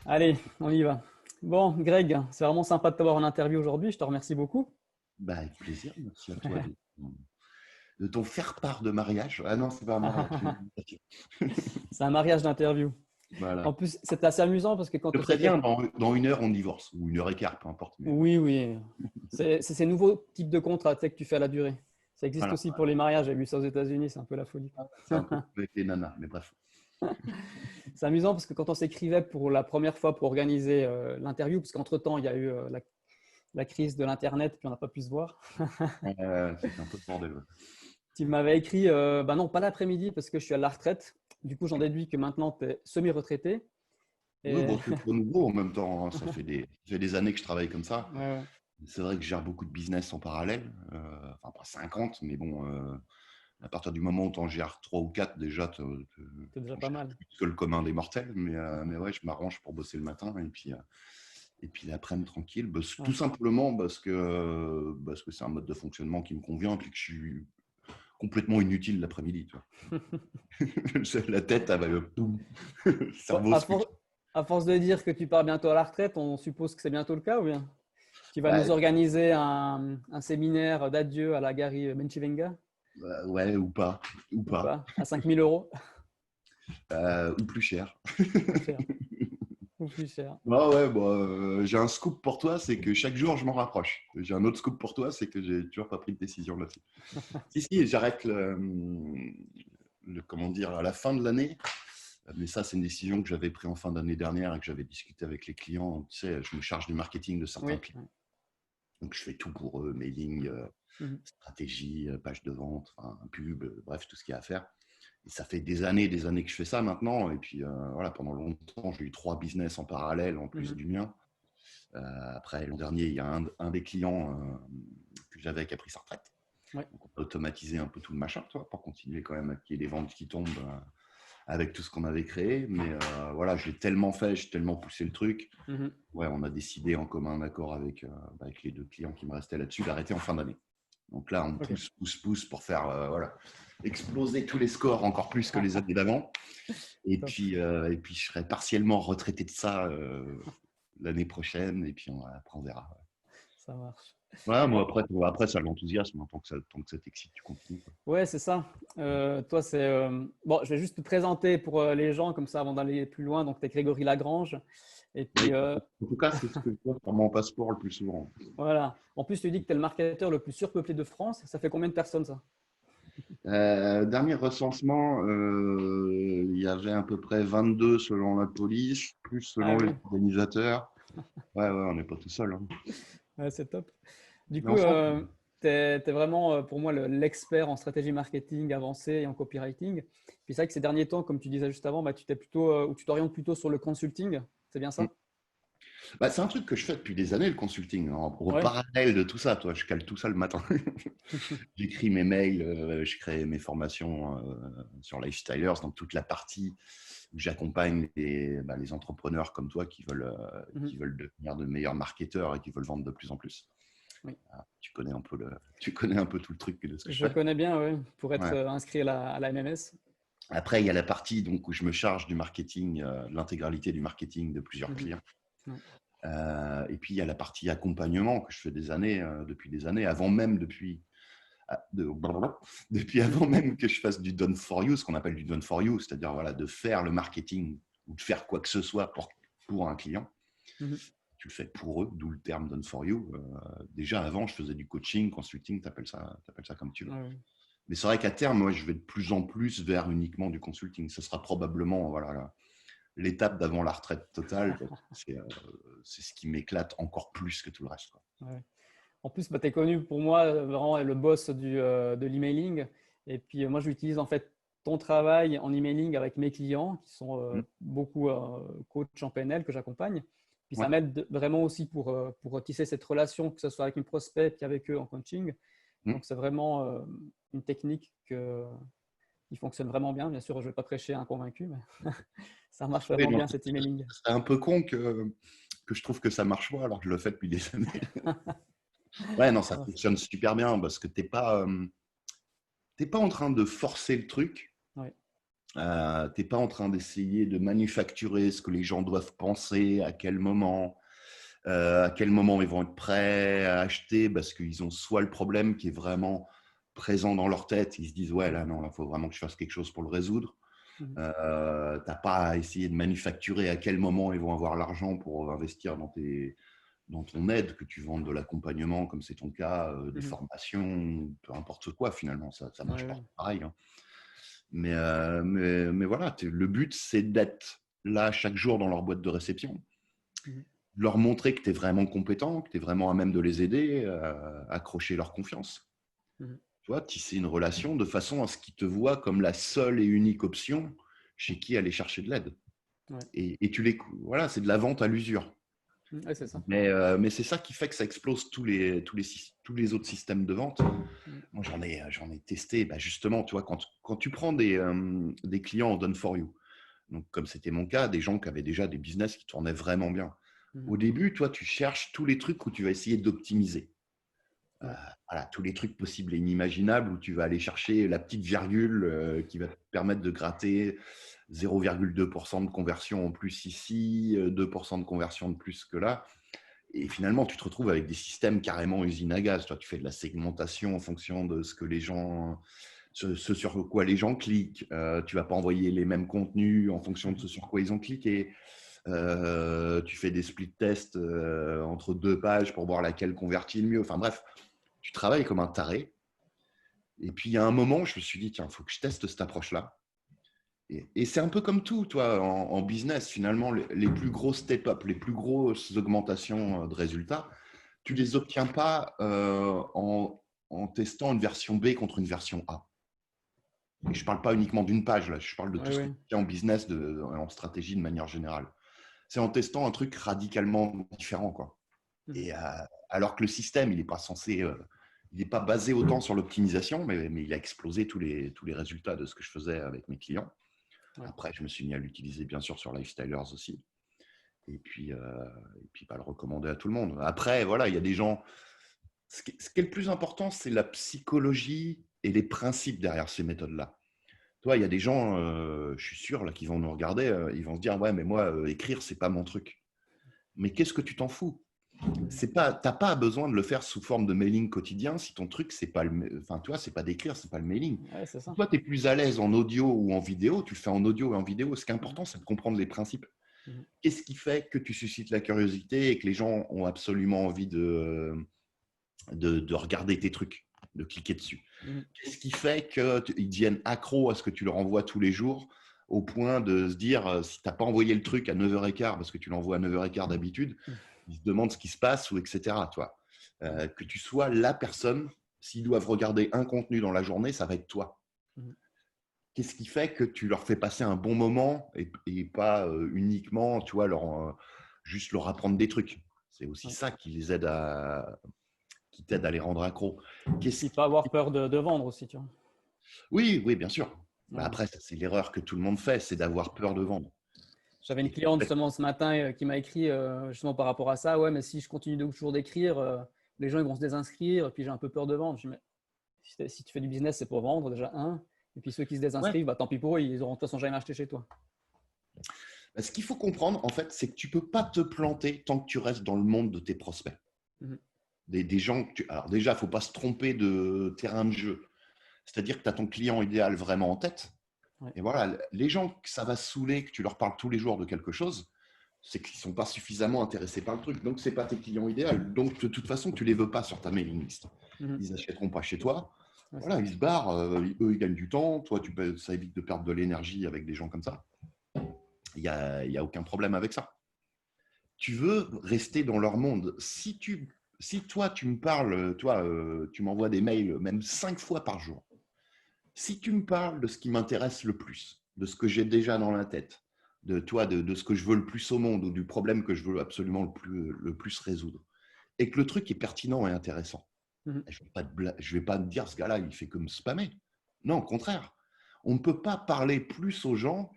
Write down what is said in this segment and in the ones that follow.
Allez, on y va. Bon, Greg, c'est vraiment sympa de t'avoir en interview aujourd'hui. Je te remercie beaucoup. Bah, avec plaisir, merci à toi de ton faire-part de mariage. Ah non, c'est pas un mariage, c'est une invitation. C'est un mariage d'interview. En Voilà. plus, c'est assez amusant parce que Je quand te on s'était... préviens, dans 1 heure, on divorce, ou 1 heure et quart, peu importe. Mais Oui, oui. C'est ces nouveaux types de contrats, tu sais, que tu fais à la durée. Ça existe voilà, aussi pour les mariages. J'ai vu ça aux États-Unis, c'est un peu la folie. c'est un peu comme avec les nanas, mais bref. C'est amusant parce que quand on s'écrivait pour la première fois pour organiser l'interview, parce qu'entre-temps, il y a eu la crise de l'Internet, puis on n'a pas pu se voir. C'était un peu le bordel. Ouais. Tu m'avais écrit, bah non, pas l'après-midi parce que je suis à la retraite. Du coup, j'en déduis que maintenant, tu es semi-retraité. Oui, Et... bon, c'est pas nouveau en même temps, hein. Ça fait des années que je travaille comme ça. Ouais, ouais. C'est vrai que je gère beaucoup de business en parallèle. Enfin, pas 50, mais bon, à partir du moment où tu en gères 3 ou 4, déjà, tu C'est déjà en pas gères mal. plus que le commun des mortels. Mais ouais, je m'arrange pour bosser le matin et puis l'après-midi tranquille. Tout Ouais. simplement parce que c'est un mode de fonctionnement qui me convient et que je suis complètement inutile l'après-midi. Tu vois. La tête, elle va le Bon, cerveau switch. à force de dire que tu pars bientôt à la retraite, on suppose que c'est bientôt le cas ou bien? Tu vas nous Ouais, organiser un séminaire d'adieu à la Gary Benchivenga ouais, ou pas, ou ou pas, pas? À 5 000 euros ou plus cher. ou plus cher? Ou plus cher. Ah ouais, bon, j'ai un scoop pour toi, c'est que chaque jour, je m'en rapproche. J'ai un autre scoop pour toi, c'est que j'ai toujours pas pris de décision là-dessus. Si, j'arrête comment dire, à la fin de l'année. Mais ça, c'est une décision que j'avais prise en fin d'année dernière et que j'avais discuté avec les clients. Tu sais, je me charge du marketing de certains Oui. clients. Donc, je fais tout pour eux, mailing, Mhm. stratégie, page de vente, enfin, pub, bref, tout ce qu'il y a à faire. Et ça fait des années que je fais ça maintenant. Et puis, voilà, pendant longtemps, j'ai eu 3 business en parallèle, en plus Mhm. du mien. Après, l'an dernier, il y a un des clients que j'avais qui a pris sa retraite. Ouais. Donc, on a automatisé un peu tout le machin, toi, pour continuer quand même à qu'il y ait des ventes qui tombent avec tout ce qu'on avait créé. Mais voilà, j'ai tellement fait, j'ai tellement poussé le truc. Mhm. Ouais, on a décidé en commun accord avec les 2 clients qui me restaient là-dessus d'arrêter en fin d'année. Donc là, on Ok. pousse pour faire voilà, exploser tous les scores encore plus que les années d'avant. Top. Et puis, je serai partiellement retraité de ça l'année prochaine. Et puis, après, on verra. Ça marche. Ouais, moi, Bon, après ça, l'enthousiasme, hein, tant que ça t'excite, tu continues. Quoi. ouais, c'est ça. Toi, c'est bon. Je vais juste te présenter pour les gens comme ça avant d'aller plus loin. Donc, tu es Grégory Lagrange. Et puis, Oui. En tout cas, c'est ce que je vois sur mon passeport le plus souvent. voilà. En plus, tu dis que tu es le marketeur le plus surpeuplé de France. Ça fait combien de personnes, ça? Dernier recensement, il y avait à peu près 22 selon la police, plus Ah selon les oui, organisateurs. Ouais, ouais, on n'est pas tout seul. Hein. ouais, c'est top. Du Mais coup, enfin, tu es, vraiment, pour moi, l'expert en stratégie marketing avancée et en copywriting. Puis c'est vrai que ces derniers temps, comme tu disais juste avant, bah, tu t'es plutôt, ou tu t'orientes plutôt sur le consulting. C'est bien ça? bah, c'est un truc que je fais depuis des années, le consulting, hein, au Ouais. parallèle de tout ça. Toi, je cale tout ça le matin. J'écris mes mails, je crée mes formations sur Lifestylers, donc toute la partie où j'accompagne les entrepreneurs comme toi Mhm. qui veulent devenir de meilleurs marketeurs et qui veulent vendre de plus en plus. Oui. Ah, tu connais un peu tout le truc de ce que je Je fais. connais bien, ouais, pour être Ouais. inscrit à la MMS. Après, il y a la partie donc, où je me charge du marketing, de l'intégralité du marketing de plusieurs Mhm. clients. Ouais. Et puis, il y a la partie accompagnement que je fais depuis des années, avant même, depuis avant même que je fasse du done for you, ce qu'on appelle du done for you, c'est-à-dire voilà, de faire le marketing ou de faire quoi que ce soit pour un client. Mhm. Tu le fais pour eux, d'où le terme done for you. Déjà, avant, je faisais du coaching, consulting, t'appelles ça comme tu veux. Ouais, ouais. Mais c'est vrai qu'à terme, moi, je vais de plus en plus vers uniquement du consulting. Ce sera probablement voilà, l'étape d'avant la retraite totale. C'est ce qui m'éclate encore plus que tout le reste. Quoi. Ouais. En plus, bah, tu es connu pour moi vraiment le boss de l'emailing. Et puis, moi, j'utilise en fait ton travail en emailing avec mes clients qui sont Mm. beaucoup coach en PNL que j'accompagne. Puis, ça Ouais. m'aide vraiment aussi pour tisser cette relation, que ce soit avec mes prospects puis avec eux en coaching. Mm. Donc, c'est vraiment une technique qui fonctionne vraiment bien. Bien sûr, je ne vais pas prêcher un convaincu, mais ça marche Oui, vraiment non, bien cet emailing. c'est un peu con que je trouve que ça marche pas alors que je le fais depuis des années. Ouais, non, ça Ouais, fonctionne super bien parce que t'es pas en train de forcer le truc. ouais. Tu n'es pas en train d'essayer de manufacturer ce que les gens doivent penser, à quel moment ils vont être prêts à acheter, parce qu'ils ont soit le problème qui est vraiment présent dans leur tête, ils se disent ouais là non, il faut vraiment que je fasse quelque chose pour le résoudre. Mhm. T'as pas à essayer de manufacturer à quel moment ils vont avoir l'argent pour investir dans ton aide, que tu vendes de l'accompagnement comme c'est ton cas, des Mhm. formations, peu importe quoi finalement, ça marche Ouais, ouais. pas pareil, hein. Mais voilà, le but c'est d'être là chaque jour dans leur boîte de réception, Mhm. leur montrer que tu es vraiment compétent, que tu es vraiment à même de les aider, accrocher leur confiance. Mhm. Tu vois, tisser une relation de façon à ce qu'ils te voient comme la seule et unique option chez qui aller chercher de l'aide. Ouais. Et voilà, c'est de la vente à l'usure. Mhm. Ouais, c'est ça. Mais c'est ça qui fait que ça explose tous les autres systèmes de vente. Mhm. Moi, j'en ai testé. Bah, justement, tu vois, quand tu prends des clients en done for you, donc comme c'était mon cas, des gens qui avaient déjà des business qui tournaient vraiment bien. Mhm. Au début, toi, tu cherches tous les trucs où tu vas essayer d'optimiser. Euh, Ouais. voilà, tous les trucs possibles et inimaginables où tu vas aller chercher la petite virgule qui va te permettre de gratter 0,2% de conversion en plus ici, 2% de conversion de plus que là. Et finalement, tu te retrouves avec des systèmes carrément usine à gaz. Toi, tu fais de la segmentation en fonction de ce que les gens, ce sur quoi les gens cliquent. Tu vas pas envoyer les mêmes contenus en fonction de Mhm. ce sur quoi ils ont cliqué. Tu fais des split tests entre deux pages pour voir laquelle convertit le mieux. Enfin bref, tu travailles comme un taré. Et puis, il y a un moment, je me suis dit, tiens, il faut que je teste cette approche-là. Et c'est un peu comme tout, toi, en business, finalement, les plus gros step-up, les plus grosses augmentations de résultats, tu ne Mhm. les obtiens pas en testant une version B contre une version A. Et je ne parle pas uniquement d'une page, là, je parle de tout Ouais, ce que ouais. tu fais en business, en stratégie de manière générale. C'est en testant un truc radicalement différent, quoi. Mhm. Et alors que le système, il n'est pas censé, il n'est pas basé autant sur l'optimisation, mais il a explosé tous les résultats de ce que je faisais avec mes clients. Ouais. Après, je me suis mis à l'utiliser bien sûr sur Lifestylers aussi. Et puis pas le recommander à tout le monde. Après, voilà, il y a des gens. Ce qui est le plus important, c'est la psychologie et les principes derrière ces méthodes-là. Toi, il y a des gens, je suis sûr, là, qui vont nous regarder, ils vont se dire, ouais, mais moi, écrire, c'est pas mon truc. Mais qu'est-ce que tu t'en fous? Mhm. C'est pas, t'as pas besoin de le faire sous forme de mailing quotidien si ton truc, c'est pas enfin, toi, c'est pas d'écrire, c'est pas le mailing. Ouais, c'est Si ça. toi, tu es plus à l'aise en audio ou en vidéo, tu le fais en audio et en vidéo. Ce qui est Mhm. important, c'est de comprendre les principes. Mhm. Qu'est-ce qui fait que tu suscites la curiosité et que les gens ont absolument envie de regarder tes trucs, de cliquer dessus? Mhm. Qu'est-ce qui fait qu'ils deviennent accros à ce que tu leur envoies tous les jours, au point de se dire, si tu n'as pas envoyé le truc à 9h15 parce que tu l'envoies à 9h15 d'habitude, ils se demandent ce qui se passe, ou etc. Toi. Mhm. Que tu sois la personne, s'ils doivent regarder un contenu dans la journée, ça va être toi. Mhm. Qu'est-ce qui fait que tu leur fais passer un bon moment et pas uniquement, tu vois, juste leur apprendre des trucs. C'est aussi Ouais. ça qui les aide qui t'aide à les rendre accros. Puis pas avoir peur de vendre aussi, tu vois. Oui, oui, bien sûr. Bah Ouais. après, c'est l'erreur que tout le monde fait, c'est d'avoir peur de vendre. J'avais une Et cliente justement ce matin qui m'a écrit justement par rapport à ça. Ouais, mais si je continue toujours d'écrire, les gens ils vont se désinscrire. Puis j'ai un peu peur de vendre. Je dis, mais si tu fais du business, c'est pour vendre déjà, un. Et puis ceux qui se ouais. désinscrivent, bah, tant pis pour eux, ils auront de toute façon jamais acheté chez toi. Bah, ce qu'il faut comprendre, en fait, c'est que tu peux pas te planter tant que tu restes dans le monde de tes prospects. Mhm. Des gens alors déjà, il ne faut pas se tromper de terrain de jeu. C'est-à-dire que tu as ton client idéal vraiment en tête. Ouais. Et voilà, les gens que ça va saouler, que tu leur parles tous les jours de quelque chose, c'est qu'ils ne sont pas suffisamment intéressés par le truc. Donc, ce n'est pas tes clients idéaux. Donc, de toute façon, tu ne les veux pas sur ta mailing list. Mhm. Ils n'achèteront pas chez toi. Ouais, c'est Voilà, ça. ils se barrent. Eux, ils gagnent du temps. Toi, ça évite de perdre de l'énergie avec des gens comme ça. Il y a aucun problème avec ça. Tu veux rester dans leur monde. Si toi, tu me parles, toi, tu m'envoies des mails même 5 fois par jour. Si tu me parles de ce qui m'intéresse le plus, de ce que j'ai déjà dans la tête, de toi, de ce que je veux le plus au monde, ou du problème que je veux absolument le plus résoudre, et que le truc est pertinent et intéressant, Mhm. je vais pas te dire ce gars-là, il fait que me spammer. Non, au contraire. On ne peut pas parler plus aux gens,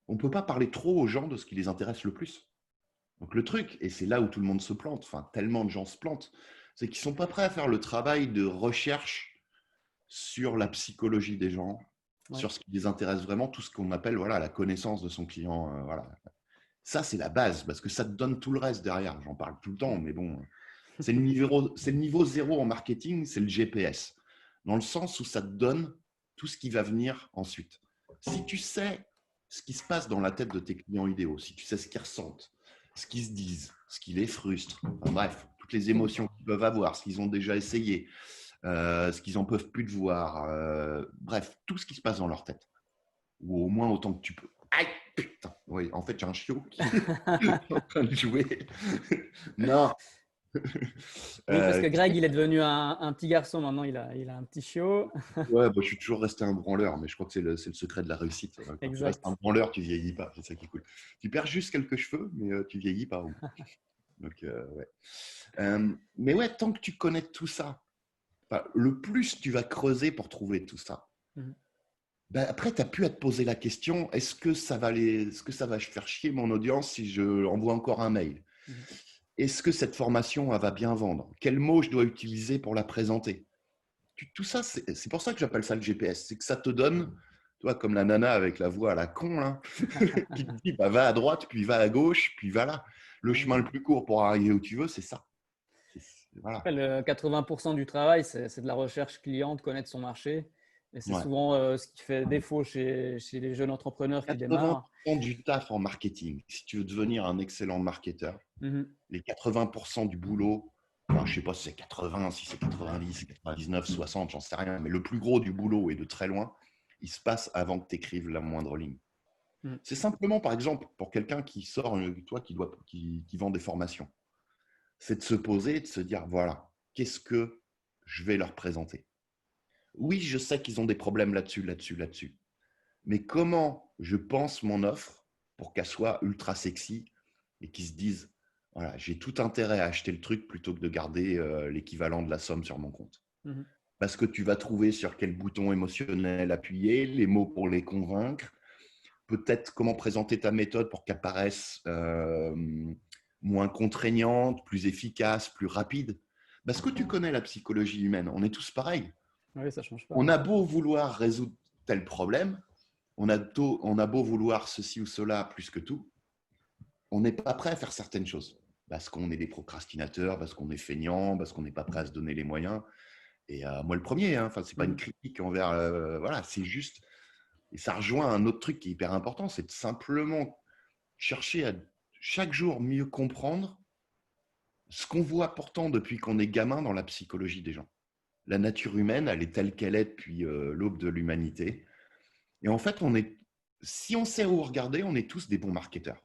on ne peut pas parler trop aux gens de ce qui les intéresse le plus. Donc le truc, et c'est là où tout le monde se plante, enfin tellement de gens se plantent, c'est qu'ils ne sont pas prêts à faire le travail de recherche sur la psychologie des gens, Ouais. sur ce qui les intéresse vraiment, tout ce qu'on appelle voilà, la connaissance de son client. Voilà. Ça, c'est la base, parce que ça te donne tout le reste derrière. J'en parle tout le temps, mais bon, c'est le niveau zéro en marketing, c'est le GPS, dans le sens où ça te donne tout ce qui va venir ensuite. Si tu sais ce qui se passe dans la tête de tes clients idéaux, si tu sais ce qu'ils ressentent, ce qu'ils se disent, ce qui les frustre, enfin, bref, toutes les émotions qu'ils peuvent avoir, ce qu'ils ont déjà essayé, ce qu'ils n'en peuvent plus de voir, bref, tout ce qui se passe dans leur tête, ou au moins autant que tu peux. Aïe, putain, oui, en fait, j'ai un chiot qui est en train de jouer. Non. Oui, parce que Greg, il est devenu un petit garçon maintenant, il a un petit chiot. Ouais, bah, je suis toujours resté un branleur, mais je crois que c'est le secret de la réussite. Quand tu restes Exact. un branleur, tu vieillis pas. C'est ça qui est cool. Tu perds juste quelques cheveux, mais tu vieillis pas. Donc, ouais. Mais ouais, tant que tu connais tout ça, enfin, le plus tu vas creuser pour trouver tout ça. Mhm. Ben après, tu n'as plus à te poser la question, est-ce que ça va faire chier mon audience si je envoie encore un mail? Mhm. Est-ce que cette formation, elle va bien vendre? Quels mots je dois utiliser pour la présenter? Tout ça, c'est pour ça que j'appelle ça le GPS. C'est que ça te donne, tu vois, comme la nana avec la voix à la con, là, qui te dit bah, va à droite, puis va à gauche, puis va là. Le Ouais. chemin le plus court pour arriver où tu veux, c'est ça. Voilà. Après, le 80% du travail, c'est de la recherche client, de connaître son marché. Et c'est Ouais. souvent ce qui fait défaut chez les jeunes entrepreneurs qui démarrent. 80% du taf en marketing, si tu veux devenir un excellent marketeur, Mhm. les 80% du boulot, enfin, je ne sais pas si c'est 80, si c'est 90, 99, 60, j'en sais rien, mais le plus gros du boulot et de très loin, il se passe avant que tu écrives la moindre ligne. Mhm. C'est simplement, par exemple, pour quelqu'un qui sort, toi, qui vend des formations, c'est de se poser et de se dire, voilà, qu'est-ce que je vais leur présenter? Oui, je sais qu'ils ont des problèmes là-dessus, là-dessus, là-dessus. Mais comment je pense mon offre pour qu'elle soit ultra sexy et qu'ils se disent, voilà, j'ai tout intérêt à acheter le truc plutôt que de garder l'équivalent de la somme sur mon compte. Mhm. Parce que tu vas trouver sur quel bouton émotionnel appuyer, les mots pour les convaincre, peut-être comment présenter ta méthode pour qu'elle paraisse moins contraignante, plus efficace, plus rapide. Parce que tu connais la psychologie humaine, on est tous pareils. Oui, ça ne change pas. On a beau vouloir résoudre tel problème, on a beau vouloir ceci ou cela plus que tout, on n'est pas prêt à faire certaines choses. Parce qu'on est des procrastinateurs, parce qu'on est feignant, parce qu'on n'est pas prêt à se donner les moyens. Et moi, le premier, hein, enfin, ce n'est pas une Mhm. critique envers. Voilà, c'est juste. Et ça rejoint un autre truc qui est hyper important, c'est de simplement chercher à chaque jour mieux comprendre ce qu'on voit pourtant depuis qu'on est gamin dans la psychologie des gens. La nature humaine, elle est telle qu'elle est depuis l'aube de l'humanité. Et en fait, si on sait où regarder, on est tous des bons marketeurs.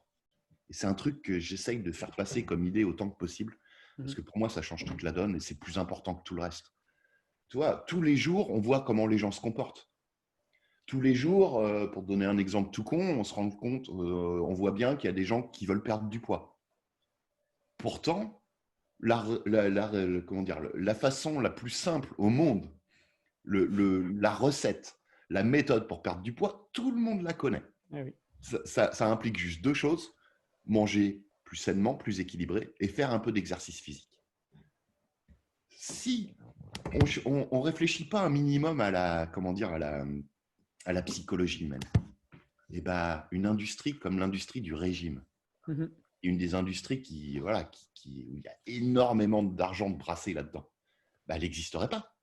Et c'est un truc que j'essaye de faire passer comme idée autant que possible, parce Mhm. que pour moi, ça change toute la donne et c'est plus important que tout le reste. Tu vois, tous les jours, on voit comment les gens se comportent. Tous les jours, pour te donner un exemple tout con, on se rend compte, on voit bien qu'il y a des gens qui veulent perdre du poids. Pourtant, comment dire, la façon la plus simple au monde, la recette, la méthode pour perdre du poids, tout le monde la connaît. Eh oui. Ça implique juste deux choses, manger plus sainement, plus équilibré et faire un peu d'exercice physique. Si on ne réfléchit pas un minimum à la psychologie humaine, et ben, une industrie comme l'industrie du régime, Mhm. une des industries où il y a énormément d'argent de brassé là-dedans, ben, elle n'existerait pas.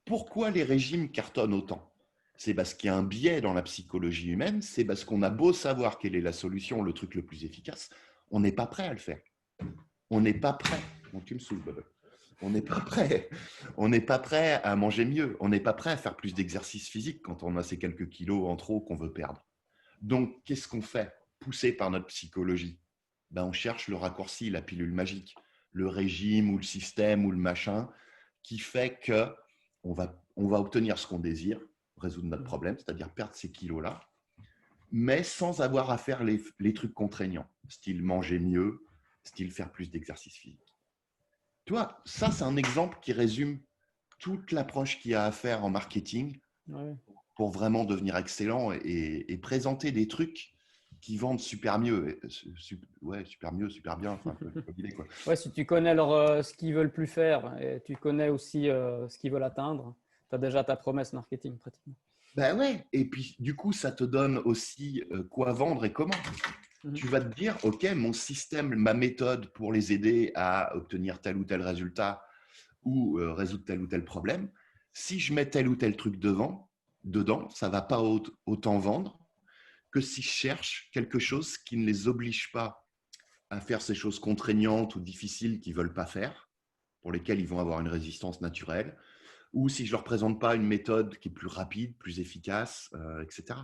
Pourquoi les régimes cartonnent autant? C'est parce qu'il y a un biais dans la psychologie humaine, c'est parce qu'on a beau savoir quelle est la solution, le truc le plus efficace, on n'est pas prêt à le faire. On n'est pas prêt. Bon, tu me saoules, Bob. On n'est pas prêt. On n'est pas prêt à manger mieux. On n'est pas prêt à faire plus d'exercice physique quand on a ces quelques kilos en trop qu'on veut perdre. Donc, qu'est-ce qu'on fait? Poussé par notre psychologie, ben, on cherche le raccourci, la pilule magique, le régime ou le système ou le machin qui fait que on va obtenir ce qu'on désire, résoudre notre problème, c'est-à-dire perdre ces kilos-là, mais sans avoir à faire les trucs contraignants, style manger mieux, style faire plus d'exercice physique. Tu vois, ça, c'est un exemple qui résume toute l'approche qu'il y a à faire en marketing Ouais. pour vraiment devenir excellent et présenter des trucs qui vendent super mieux. Ouais, super mieux, super bien. Enfin, comme il est, quoi. Ouais, si tu connais ce qu'ils veulent plus faire et tu connais aussi ce qu'ils veulent atteindre, tu as déjà ta promesse marketing pratiquement. Ben ouais, et puis du coup, ça te donne aussi quoi vendre et comment. Mhm. Tu vas te dire, OK, mon système, ma méthode pour les aider à obtenir tel ou tel résultat ou résoudre tel ou tel problème, si je mets tel ou tel truc dedans, ça ne va pas autant vendre que si je cherche quelque chose qui ne les oblige pas à faire ces choses contraignantes ou difficiles qu'ils ne veulent pas faire, pour lesquelles ils vont avoir une résistance naturelle, ou si je ne leur présente pas une méthode qui est plus rapide, plus efficace, etc.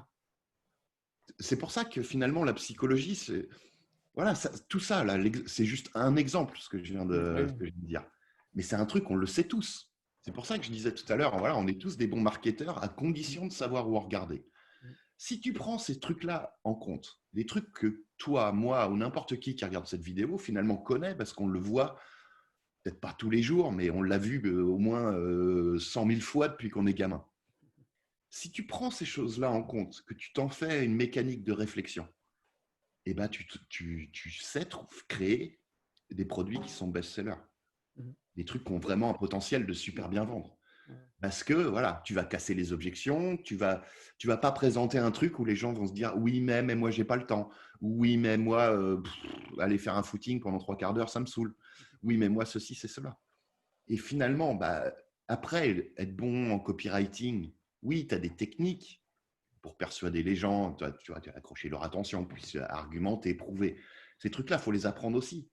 C'est pour ça que finalement, la psychologie, voilà, tout ça, là, c'est juste un exemple, ce que je viens Oui. de dire. Mais c'est un truc, on le sait tous. C'est pour ça que je disais tout à l'heure, voilà, on est tous des bons marketeurs à condition de savoir où regarder. Si tu prends ces trucs-là en compte, des trucs que toi, moi ou n'importe qui regarde cette vidéo finalement connaît parce qu'on le voit, peut-être pas tous les jours, mais on l'a vu au moins 100 000 fois depuis qu'on est gamin. Si tu prends ces choses-là en compte, que tu t'en fais une mécanique de réflexion, eh ben, tu sais créer des produits qui sont best-sellers, Mhm. des trucs qui ont vraiment un potentiel de super bien vendre. Parce que voilà, tu vas casser les objections, tu vas pas présenter un truc où les gens vont se dire oui mais moi j'ai pas le temps, oui mais moi aller faire un footing pendant 3/4 d'heure ça me saoule, oui mais moi ceci c'est cela. Et finalement, bah, après être bon en copywriting, oui tu as des techniques pour persuader les gens, tu vas accrocher leur attention, puis argumenter, prouver. Ces trucs-là, il faut les apprendre aussi.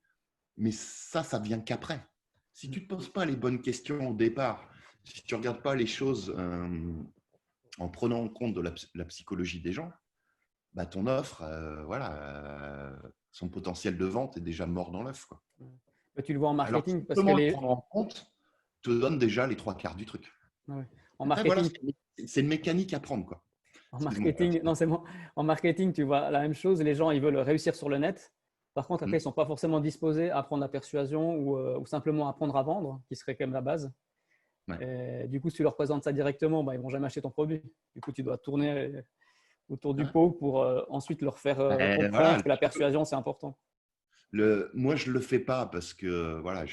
Mais ça vient qu'après. Si tu ne te poses pas les bonnes questions au départ, si tu ne regardes pas les choses en prenant en compte de la psychologie des gens, bah, ton offre, son potentiel de vente est déjà mort dans l'œuf. Bah, tu le vois en Alors, marketing parce que simplement le prendre en compte te donne déjà les 3/4 du truc. ouais. En Après, voilà, marketing, c'est une mécanique à prendre. en Excuse-moi. marketing, non, c'est bon. En marketing, tu vois la même chose. Les gens, ils veulent réussir sur le net. Par contre, après, ils ne sont pas forcément disposés à apprendre la persuasion ou simplement apprendre à vendre, qui serait quand même la base. Ouais. Et du coup, si tu leur présentes ça directement, bah, ils ne vont jamais acheter ton produit. Du coup, tu dois tourner autour du Ouais. pot pour ensuite leur faire Voilà, comprendre que la persuasion, c'est important. moi, je ne le fais pas parce que voilà,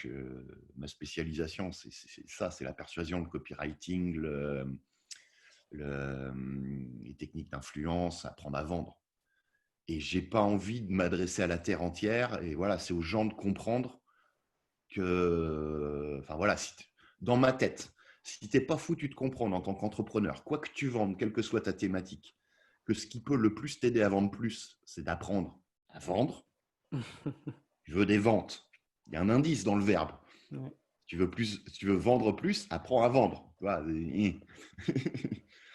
ma spécialisation, c'est ça, c'est la persuasion, le copywriting, les techniques d'influence, apprendre à vendre. Et j'ai pas envie de m'adresser à la terre entière. Et voilà, c'est aux gens de comprendre que, enfin voilà, dans ma tête, si tu n'es pas foutu de comprendre en tant qu'entrepreneur, quoi que tu vendes, quelle que soit ta thématique, que ce qui peut le plus t'aider à vendre plus, c'est d'apprendre à vendre. Tu veux des ventes. Il y a un indice dans le verbe. Ouais. Si tu veux vendre plus, apprends à vendre.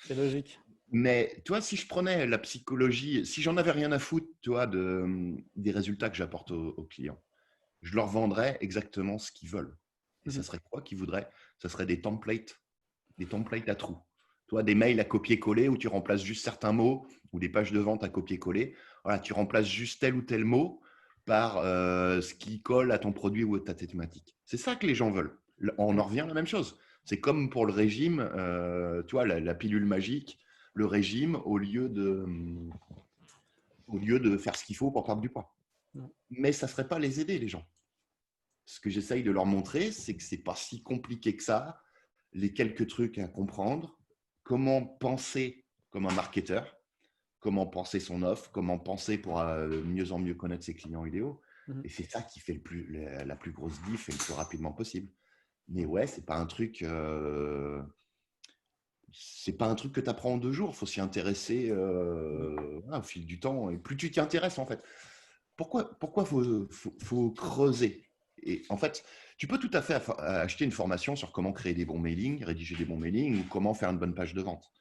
C'est logique. Mais toi, si je prenais la psychologie, si j'en avais rien à foutre, des résultats que j'apporte aux clients, je leur vendrais exactement ce qu'ils veulent. Et ça serait quoi qu'ils voudraient? Ça serait des templates à trous. Des mails à copier-coller où tu remplaces juste certains mots ou des pages de vente à copier-coller. Voilà, tu remplaces juste tel ou tel mot par ce qui colle à ton produit ou à ta thématique. C'est ça que les gens veulent. On en revient à la même chose. C'est comme pour le régime, la pilule magique, le régime, au lieu de faire ce qu'il faut pour perdre du poids. Mais ça ne serait pas les aider, les gens. Ce que j'essaye de leur montrer, c'est que ce n'est pas si compliqué que ça, les quelques trucs à comprendre, comment penser comme un marketeur, comment penser son offre, comment penser pour mieux en mieux connaître ses clients idéaux. Et c'est ça qui fait la plus grosse diff et le plus rapidement possible. Mais ouais, c'est pas un truc que tu apprends en 2 jours. Il faut s'y intéresser au fil du temps. Et plus tu t'y intéresses, en fait. Pourquoi faut creuser? Et en fait, tu peux tout à fait acheter une formation sur comment créer des bons mailings, rédiger des bons mailings ou comment faire une bonne page de vente.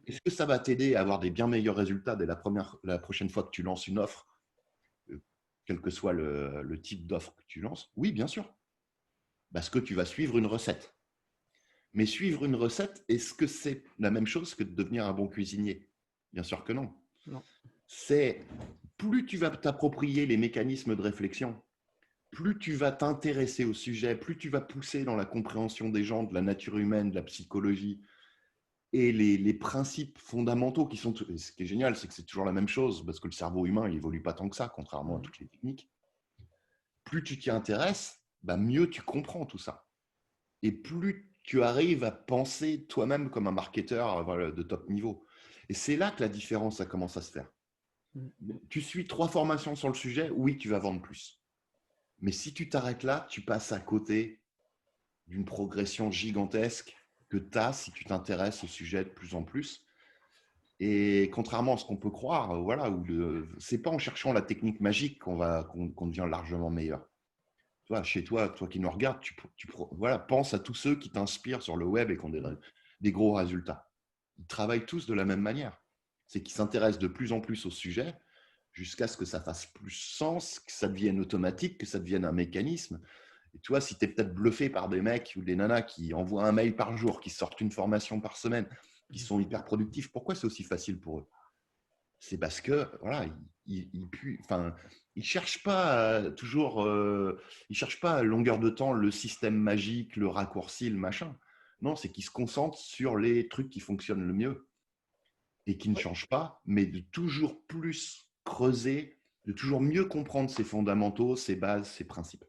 Est-ce que ça va t'aider à avoir des bien meilleurs résultats dès la prochaine fois que tu lances une offre, quel que soit le type d'offre que tu lances? Oui, bien sûr. Parce que tu vas suivre une recette. Mais suivre une recette, est-ce que c'est la même chose que de devenir un bon cuisinier? Bien sûr que non. Non. C'est plus tu vas t'approprier les mécanismes de réflexion, plus tu vas t'intéresser au sujet, plus tu vas pousser dans la compréhension des gens, de la nature humaine, de la psychologie et les principes fondamentaux qui sont… Ce qui est génial, c'est que c'est toujours la même chose parce que le cerveau humain, il évolue pas tant que ça, contrairement à toutes les techniques. Plus tu t'y intéresses, mieux tu comprends tout ça. Et plus tu arrives à penser toi-même comme un marketeur de top niveau. Et c'est là que la différence, ça commence à se faire. Mm. Tu suis 3 formations sur le sujet, oui, tu vas vendre plus. Mais si tu t'arrêtes là, tu passes à côté d'une progression gigantesque que tu as si tu t'intéresses au sujet de plus en plus. Et contrairement à ce qu'on peut croire, voilà, c'est pas en cherchant la technique magique qu'on devient largement meilleur. Toi, chez toi, toi qui nous regardes, voilà, pense à tous ceux qui t'inspirent sur le web et qui ont des gros résultats. Ils travaillent tous de la même manière. C'est qu'ils s'intéressent de plus en plus au sujet jusqu'à ce que ça fasse plus sens, que ça devienne automatique, que ça devienne un mécanisme. Et toi, si tu es peut-être bluffé par des mecs ou des nanas qui envoient un mail par jour, qui sortent une formation par semaine, qui sont hyper productifs, pourquoi c'est aussi facile pour eux? C'est parce que voilà, ils cherchent pas toujours, ils cherchent pas à longueur de temps le système magique, le raccourci, le machin. Non, c'est qu'ils se concentrent sur les trucs qui fonctionnent le mieux et qui ne Ouais. changent pas, mais de toujours plus creuser, de toujours mieux comprendre ses fondamentaux, ses bases, ses principes.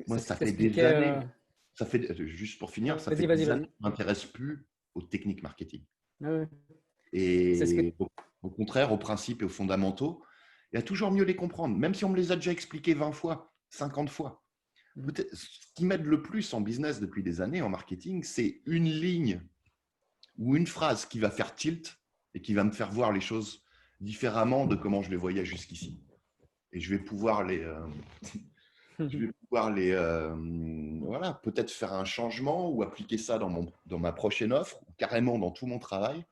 Moi, C'est ce ça que fait des t'expliquais. années, juste pour finir, ça fait Vas-y, des années vas-y. que je ne m'intéresse plus aux techniques marketing. Ah ouais. C'est ce que. Et au contraire, aux principes et aux fondamentaux, et à toujours mieux les comprendre, même si on me les a déjà expliqués 20 fois, 50 fois. Mm. Ce qui m'aide le plus en business depuis des années, en marketing, c'est une ligne ou une phrase qui va faire tilt et qui va me faire voir les choses différemment de comment je les voyais jusqu'ici. Et je vais pouvoir voilà, peut-être faire un changement ou appliquer ça dans ma prochaine offre, ou carrément dans tout mon travail.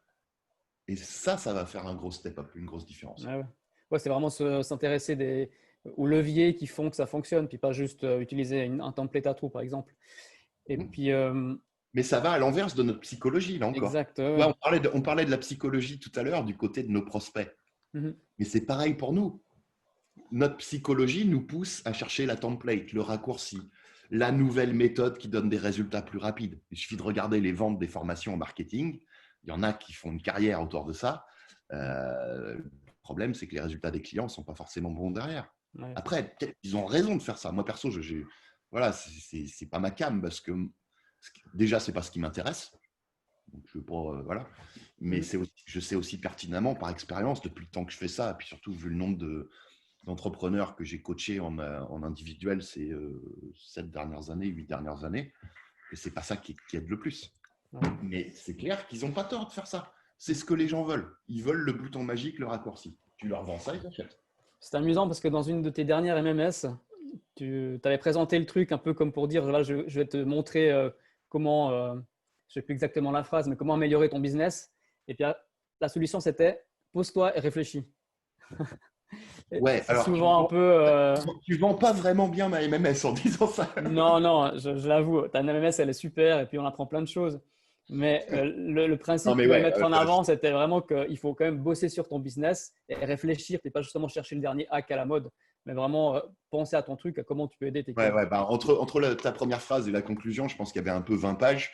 Et ça va faire un gros step-up, une grosse différence. Ah ouais. Ouais, c'est vraiment s'intéresser aux leviers qui font que ça fonctionne, puis pas juste utiliser un template à trous, par exemple. Et Mm. puis, Mais ça va à l'inverse de notre psychologie, là encore. exact. Tu vois, Ouais. on parlait de la psychologie tout à l'heure du côté de nos prospects. Mhm. Mais c'est pareil pour nous. Notre psychologie nous pousse à chercher la template, le raccourci, la nouvelle méthode qui donne des résultats plus rapides. Il suffit de regarder les ventes des formations en marketing. Il y en a qui font une carrière autour de ça. Le problème, c'est que les résultats des clients ne sont pas forcément bons derrière. Ouais. Après, peut-être qu'ils ont raison de faire ça. Moi, perso, voilà, c'est pas ma came parce que déjà, c'est pas ce qui m'intéresse. Donc, je veux pas, voilà. Mais Mhm. je sais aussi pertinemment, par expérience, depuis le temps que je fais ça, et puis surtout vu le nombre d'entrepreneurs que j'ai coachés en individuel ces 7 dernières années, 8 dernières années, que c'est pas ça qui aide le plus. Ouais. Mais c'est clair qu'ils n'ont pas tort de faire ça. C'est ce que les gens veulent. Ils veulent le bouton magique, le raccourci. Tu leur vends ça, ils achètent. C'est amusant parce que dans une de tes dernières MMS, tu avais présenté le truc un peu comme pour dire, là, je vais te montrer comment, je ne sais plus exactement la phrase, mais comment améliorer ton business. Et puis la solution, c'était pose-toi et réfléchis. Ouais, C'est alors souvent un peu. tu vends pas vraiment bien ma MMS en disant ça. Non, non, je l'avoue, ta MMS, elle est super et puis on apprend plein de choses. Mais le Non, principe que mais tu voulais ouais, mettre en avant, c'était vraiment qu'il faut quand même bosser sur ton business et réfléchir. Tu n'es pas justement chercher le dernier hack à la mode, mais vraiment penser à ton truc, à comment tu peux aider tes clients. bah, entre ta première phrase et la conclusion, je pense qu'il y avait un peu 20 pages.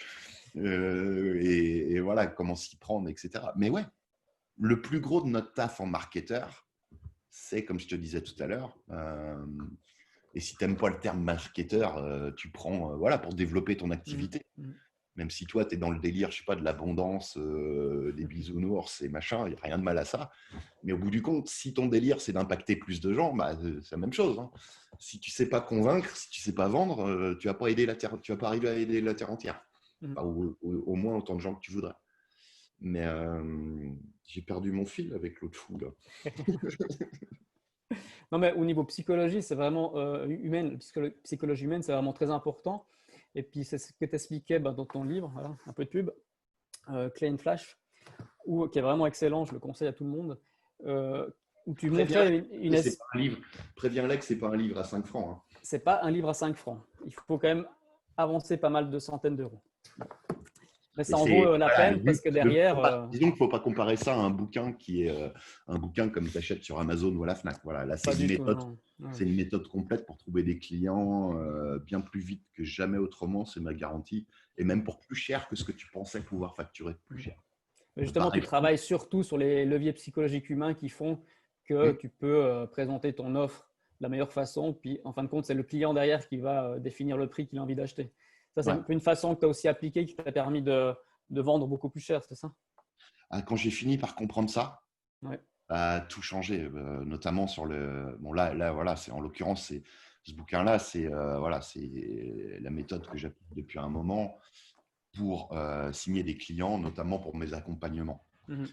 Et voilà, comment s'y prendre, etc. Mais ouais, le plus gros de notre taf en marketeur, c'est, comme je te disais tout à l'heure, et si tu n'aimes pas le terme marketeur, tu prends voilà, pour développer ton Mhm. activité. Mhm. Même si toi, tu es dans le délire, je sais pas, de l'abondance, des bisounours et machin, il n'y a rien de mal à ça. Mais au bout du compte, si ton délire, c'est d'impacter plus de gens, bah, c'est la même chose. Hein. Si tu sais pas convaincre, si tu sais pas vendre, tu vas pas aider la terre, tu vas pas arriver à aider la terre entière. Mhm. Enfin, au moins autant de gens que tu voudrais. Mais j'ai perdu mon fil avec l'autre fou là. Non, mais au niveau psychologie, c'est vraiment humaine. Psychologie humaine, c'est vraiment très important. Et puis, c'est ce que tu expliquais dans ton livre, voilà, un peu de pub, Clay and Flash, qui est vraiment excellent, je le conseille à tout le monde, euh, où tu Préviens-les montrais que c'est pas un livre. Préviens-les que c'est pas un livre à 5 francs. Hein. c'est pas un livre à 5 francs. Il faut quand même avancer pas mal de centaines d'euros. Mais Et ça en c'est vaut la voilà, peine parce que derrière, disons qu'il ne faut pas comparer ça à un bouquin qui est un bouquin comme tu achètes sur Amazon ou à la Fnac. Voilà, là pas du tout. Non. Ouais. c'est une méthode complète pour trouver des clients bien plus vite que jamais autrement, c'est ma garantie, et même pour plus cher que ce que tu pensais pouvoir facturer plus cher. Mais Ça justement, tu paraît fou. travailles surtout sur les leviers psychologiques humains qui font que Hum, tu peux présenter ton offre de la meilleure façon. Puis, en fin de compte, c'est le client derrière qui va définir le prix qu'il a envie d'acheter. Ça, c'est ouais. une façon que tu as aussi appliquée qui t'a permis de vendre beaucoup plus cher, c'est ça? quand j'ai fini par comprendre ça, Ouais. a tout changé, notamment sur le. Bon, là voilà, en l'occurrence, ce bouquin-là, voilà, c'est la méthode que j'applique depuis un moment pour signer des clients, notamment pour mes accompagnements. Mhm.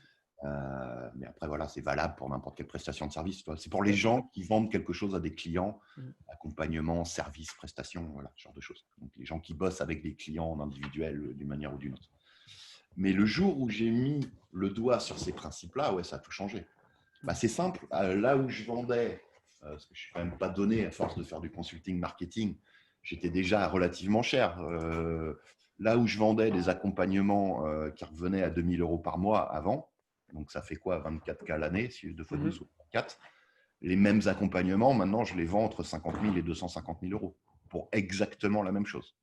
Mais après, voilà, c'est valable pour n'importe quelle prestation de service. C'est pour les Ouais. gens qui vendent quelque chose à des clients, Mhm. accompagnement, service, prestation, voilà, ce genre de choses. Donc, les gens qui bossent avec des clients en individuel d'une manière ou d'une autre. Mais le jour où j'ai mis le doigt sur ces principes-là, ouais, ça a tout changé. Bah, c'est simple. Là où je vendais, parce que je ne suis quand même pas donné à force de faire du consulting marketing, j'étais déjà relativement cher. Là où je vendais des accompagnements qui revenaient à 2 000 € par mois avant, donc ça fait quoi, 24K l'année, si 2 fois 12 ou 24, les mêmes accompagnements, maintenant, je les vends entre 50 000 et 250 000 € pour exactement la même chose.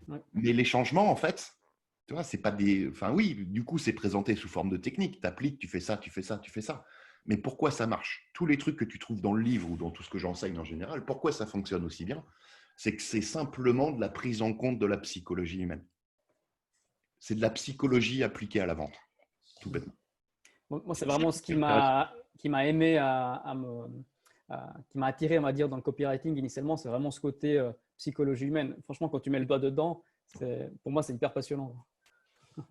Ouais. Mais les changements, en fait, tu vois, c'est pas des. Enfin, oui, du coup, c'est présenté sous forme de technique. Tu appliques, tu fais ça, tu fais ça, tu fais ça. Mais pourquoi ça marche? Tous les trucs que tu trouves dans le livre ou dans tout ce que j'enseigne en général, pourquoi ça fonctionne aussi bien? C'est que c'est simplement de la prise en compte de la psychologie humaine. C'est de la psychologie appliquée à la vente, tout bêtement. Moi, c'est C'est ça vraiment qui ce est intéressant. qui m'a aimé qui m'a attiré, on va dire, dans le copywriting initialement, c'est vraiment ce côté psychologie humaine. Franchement, quand tu mets le doigt dedans, pour moi, c'est hyper passionnant.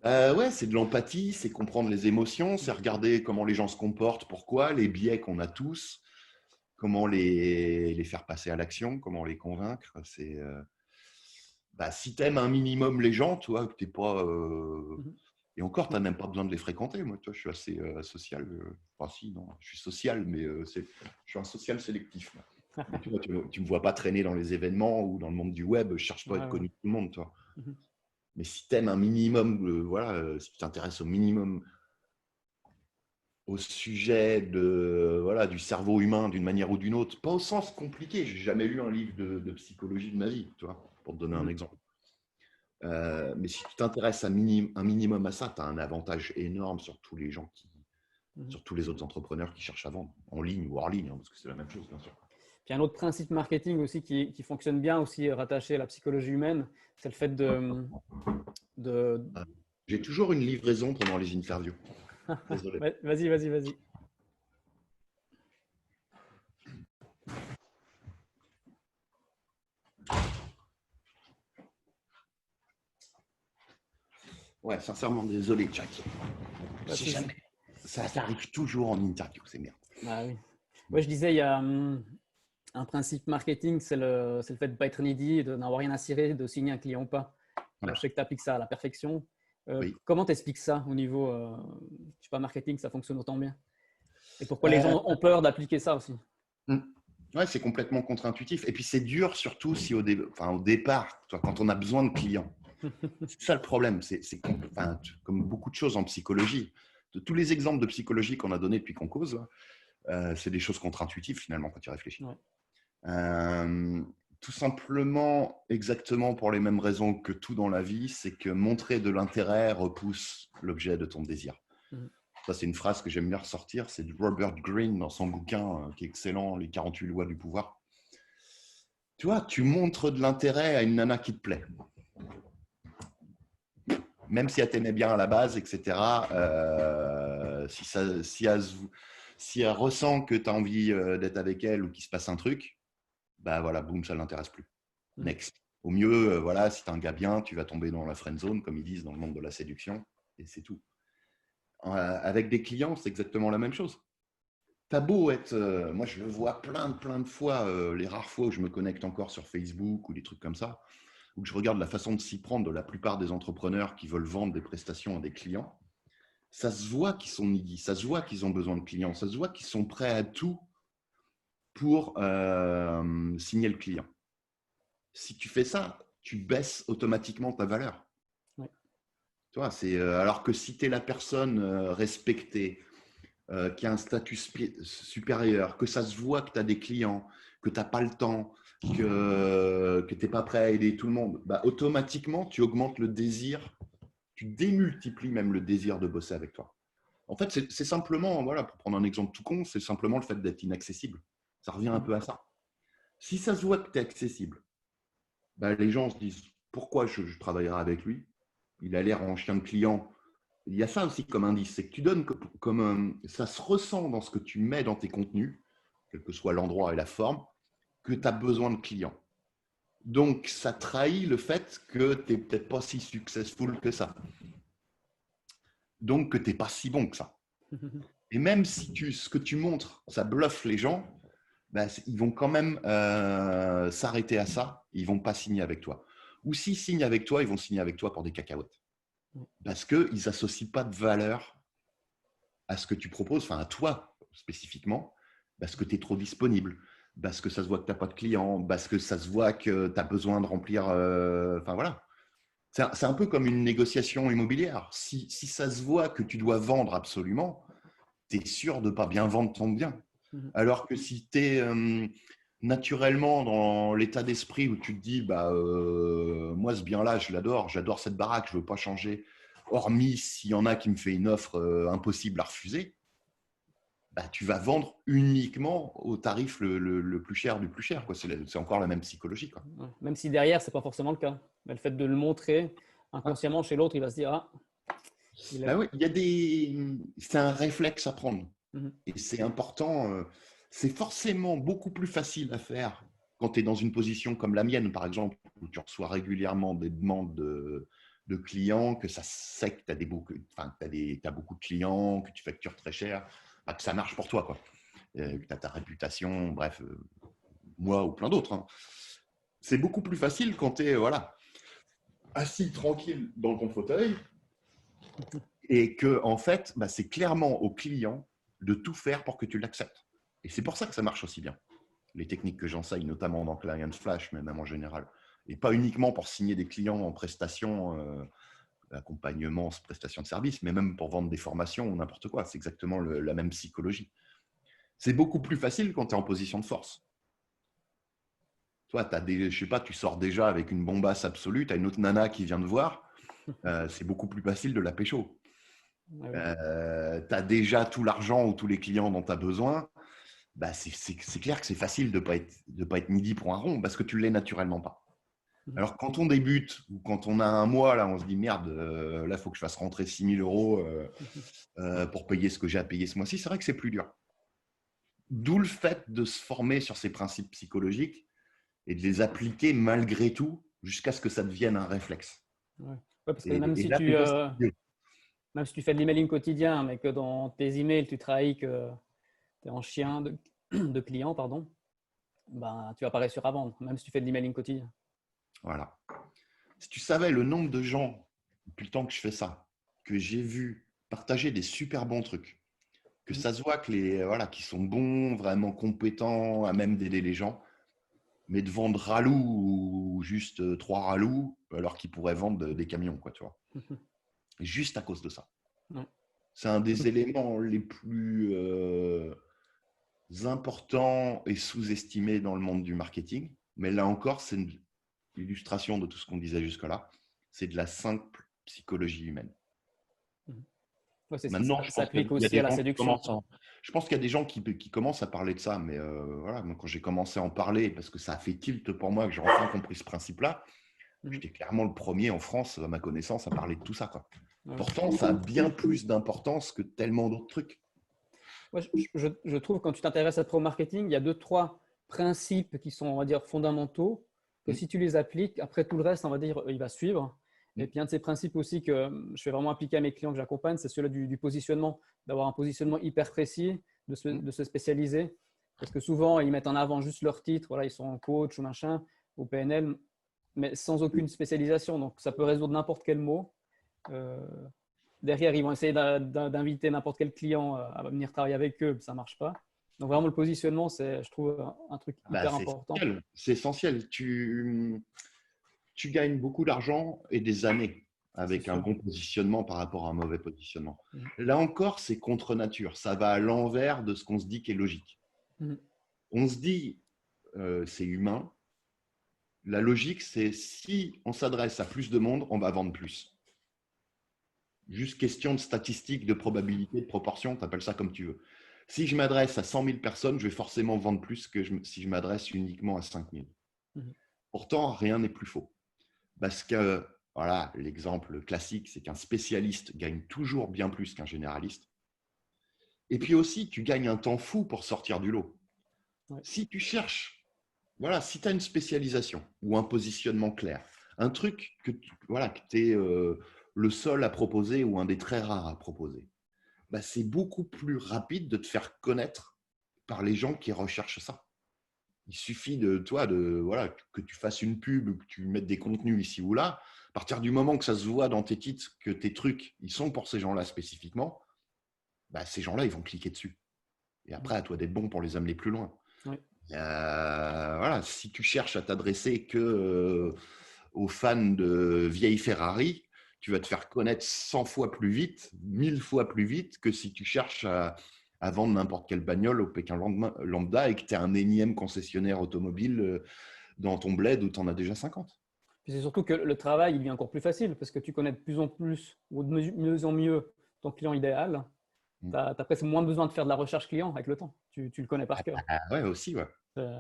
Ouais, c'est de l'empathie, c'est comprendre les émotions, c'est regarder comment les gens se comportent, pourquoi, les biais qu'on a tous, comment les faire passer à l'action, comment les convaincre. Bah, si tu aimes un minimum les gens, toi, que t'es pas. Mhm. Et encore, tu n'as même pas besoin de les fréquenter. Moi, toi, je suis assez social. Enfin, si, non, je suis social, mais je suis un social sélectif. Moi. Mais tu vois, tu ne me vois pas traîner dans les événements ou dans le monde du web. Je ne cherche pas à Ouais, être ouais. connu de tout le monde, toi. Mhm. Mais si tu aimes un minimum, voilà, si tu t'intéresses au minimum au sujet voilà, du cerveau humain d'une manière ou d'une autre, pas au sens compliqué. J'ai jamais lu un livre de psychologie de ma vie, tu vois, pour te donner un Mhm. exemple. Mais si tu t'intéresses un minimum à ça, tu as un avantage énorme sur tous les gens Mhm. sur tous les autres entrepreneurs qui cherchent à vendre, en ligne ou hors ligne, hein, parce que c'est la même chose, bien sûr. Puis un autre principe marketing aussi qui fonctionne bien, aussi rattaché à la psychologie humaine, c'est le fait de... J'ai toujours une livraison pendant les interviews. Désolé. Vas-y, vas-y, vas-y. Ouais, sincèrement, désolé, Jack. Pas de C'est souci. jamais. Ça arrive toujours en interview, c'est merde. Ah oui. Ouais, je disais, il y a un principe marketing, c'est le fait de ne pas être needy, de n'avoir rien à cirer, de signer un client ou pas. Je Voilà. sais que tu appliques ça à la perfection. Oui. Comment tu expliques ça au niveau, je sais pas, marketing, ça fonctionne autant bien? Et pourquoi les Euh, gens ont peur d'appliquer ça aussi? ouais, c'est complètement contre-intuitif. Et puis, c'est dur, surtout si au départ, toi, quand on a besoin de clients. C'est ça le problème. Comme beaucoup de choses en psychologie. De tous les exemples de psychologie qu'on a donnés depuis qu'on cause, c'est des choses contre-intuitives finalement quand tu réfléchis. Ouais. Euh, Tout simplement, exactement pour les mêmes raisons que tout dans la vie, c'est que montrer de l'intérêt repousse l'objet de ton désir. Mhm. Ça, c'est une phrase que j'aime bien ressortir. C'est de Robert Greene dans son bouquin qui est excellent, Les 48 lois du pouvoir. Tu vois, tu montres de l'intérêt à une nana qui te plaît. Même si elle t'aimait bien à la base, etc., si elle ressent que tu as envie d'être avec elle ou qu'il se passe un truc, bah voilà, boum, ça ne l'intéresse plus. Mhm. Next. Au mieux, voilà, si tu es un gars bien, tu vas tomber dans la friend zone, comme ils disent dans le monde de la séduction, et c'est tout. Avec des clients, c'est exactement la même chose. T'as beau être, moi je le vois plein de fois, les rares fois où je me connecte encore sur Facebook ou des trucs comme ça, où je regarde la façon de s'y prendre de la plupart des entrepreneurs qui veulent vendre des prestations à des clients. Ça se voit qu'ils sont needy, ça se voit qu'ils ont besoin de clients, ça se voit qu'ils sont prêts à tout pour signer le client. Si tu fais ça, tu baisses automatiquement ta valeur. Ouais. Tu vois, alors que si tu es la personne respectée, qui a un statut supérieur, que ça se voit que tu as des clients, que tu n'as pas le temps, que tu n'es pas prêt à aider tout le monde, bah, automatiquement, tu augmentes le désir, tu démultiplies même le désir de bosser avec toi. En fait, c'est simplement, voilà, pour prendre un exemple tout con, c'est simplement le fait d'être inaccessible. Ça revient un Mhm. peu à ça. Si ça se voit que tu es accessible, bah, les gens se disent pourquoi je travaillerai avec lui. Il a l'air en chien de client, il y a ça aussi comme indice, c'est que tu donnes ça se ressent dans ce que tu mets dans tes contenus, quel que soit l'endroit et la forme, que tu as besoin de clients. Donc, ça trahit le fait que tu n'es peut-être pas si successful que ça. Donc, que tu n'es pas si bon que ça. Et même si ce que tu montres, ça bluffe les gens, ben, ils vont quand même s'arrêter à ça. Ils ne vont pas signer avec toi. Ou s'ils signent avec toi, ils vont signer avec toi pour des cacahuètes. Parce qu'ils n'associent pas de valeur à ce que tu proposes, enfin à toi spécifiquement, parce que tu es trop disponible, parce que ça se voit que tu n'as pas de clients, parce que ça se voit que tu as besoin de remplir. Enfin voilà. C'est un peu comme une négociation immobilière. Si ça se voit que tu dois vendre absolument, tu es sûr de ne pas bien vendre ton bien. Alors que si tu es naturellement dans l'état d'esprit où tu te dis, moi ce bien-là, je l'adore, j'adore cette baraque, je ne veux pas changer, hormis s'il y en a qui me fait une offre impossible à refuser, tu vas vendre uniquement au tarif le plus cher du plus cher. C'est encore la même psychologie. Quoi. Ouais. Même si derrière, ce n'est pas forcément le cas. Mais le fait de le montrer inconsciemment chez l'autre, il va se dire, ah, oui, c'est un réflexe à prendre. Et c'est important. C'est forcément beaucoup plus facile à faire quand tu es dans une position comme la mienne, par exemple, où tu reçois régulièrement des demandes de clients, que ça sait que tu as, t'as beaucoup de clients, que tu factures très cher, que ça marche pour toi, quoi. Que tu as ta réputation, bref, moi ou plein d'autres. Hein. C'est beaucoup plus facile quand tu es assis tranquille dans ton fauteuil et que, en fait, c'est clairement au client de tout faire pour que tu l'acceptes. Et c'est pour ça que ça marche aussi bien. Les techniques que j'enseigne, notamment dans Client Flash, mais même en général. Et pas uniquement pour signer des clients en prestation, accompagnement, prestation de service, mais même pour vendre des formations ou n'importe quoi. C'est exactement la même psychologie. C'est beaucoup plus facile quand tu es en position de force. Toi, je sais pas, tu sors déjà avec une bombasse absolue, tu as une autre nana qui vient te voir, c'est beaucoup plus facile de la pécho. Ah oui. Tu as déjà tout l'argent ou tous les clients dont tu as besoin, c'est clair que c'est facile de ne pas être midi pour un rond parce que tu ne l'es naturellement pas. Alors, quand on débute ou quand on a un mois, là, on se dit merde, là, il faut que je fasse rentrer 6 000 € pour payer ce que j'ai à payer ce mois-ci. C'est vrai que c'est plus dur. D'où le fait de se former sur ces principes psychologiques et de les appliquer malgré tout jusqu'à ce que ça devienne un réflexe. Ouais. Ouais, parce que Et là, déjà, c'est mieux. même si tu fais de l'emailing quotidien, mais que dans tes emails, tu trahis que tu es en chien de client, pardon, tu vas pas réussir à vendre, même si tu fais de l'emailing quotidien. Voilà. Si tu savais le nombre de gens, depuis le temps que je fais ça, que j'ai vu partager des super bons trucs, que ça se voit que qui sont bons, vraiment compétents, à même d'aider les gens, mais de vendre ralou ou juste 3 ralous, alors qu'ils pourraient vendre des camions, quoi, tu vois. Juste à cause de ça. Ouais. C'est un des éléments les plus importants et sous-estimés dans le monde du marketing. Mais là encore, c'est une illustration de tout ce qu'on disait jusque-là. C'est de la simple psychologie humaine. Ouais, Maintenant, ça je pense qu'il s'applique y a aussi des à la gens qui séduction. Je pense qu'il y a des gens qui commencent à parler de ça, mais voilà, moi, quand j'ai commencé à en parler, parce que ça a fait tilt pour moi, que j'ai enfin compris ce principe-là, j'étais clairement le premier en France, à ma connaissance, à parler de tout ça. Quoi. Ouais. Pourtant, ça a bien plus d'importance que tellement d'autres trucs. Ouais, je trouve que quand tu t'intéresses après au marketing, il y a 2-3 principes qui sont, on va dire, fondamentaux, que si tu les appliques, après tout le reste, on va dire, il va suivre. Et puis un de ces principes aussi que je fais vraiment appliquer à mes clients que j'accompagne, c'est celui du positionnement, d'avoir un positionnement hyper précis, de se spécialiser. Parce que souvent, ils mettent en avant juste leur titre, voilà, ils sont coach ou machin, ou PNL, mais sans aucune spécialisation. Donc ça peut résoudre n'importe quel mot. Derrière, ils vont essayer d'inviter n'importe quel client à venir travailler avec eux, ça ne marche pas. Donc vraiment, le positionnement, c'est, je trouve, un truc hyper important. C'est essentiel. Tu gagnes beaucoup d'argent et des années avec un bon positionnement par rapport à un mauvais positionnement. Là encore, c'est contre nature. Ça va à l'envers de ce qu'on se dit qui est logique. On se dit, c'est humain. La logique, c'est si on s'adresse à plus de monde, on va vendre plus. Juste question de statistiques, de probabilité, de proportion, tu appelles ça comme tu veux. Si je m'adresse à 100 000 personnes, je vais forcément vendre plus que si je m'adresse uniquement à 5 000. Pourtant, rien n'est plus faux. Parce que Voilà, l'exemple classique, c'est qu'un spécialiste gagne toujours bien plus qu'un généraliste. Et puis aussi, tu gagnes un temps fou pour sortir du lot. Ouais. Si tu cherches, voilà, si tu as une spécialisation ou un positionnement clair, un truc que tu es le seul à proposer ou un des très rares à proposer, bah, c'est beaucoup plus rapide de te faire connaître par les gens qui recherchent ça. Il suffit de toi voilà, que tu fasses une pub ou que tu mettes des contenus ici ou là. À partir du moment que ça se voit dans tes titres que tes trucs, ils sont pour ces gens-là spécifiquement, bah, ces gens-là, ils vont cliquer dessus. Et après, à toi d'être bon pour les amener plus loin. Ouais. Voilà, si tu cherches à t'adresser que aux fans de vieilles Ferrari, tu vas te faire connaître 100 fois plus vite, 1000 fois plus vite que si tu cherches à vendre n'importe quelle bagnole au Pékin lambda et que tu es un énième concessionnaire automobile dans ton bled où tu en as déjà 50. Puis c'est surtout que le travail, il devient encore plus facile parce que tu connais de plus en plus ou de mieux en mieux ton client idéal. Tu as presque moins besoin de faire de la recherche client avec le temps. Tu le connais par cœur. Ah ouais, aussi, ouais. Euh,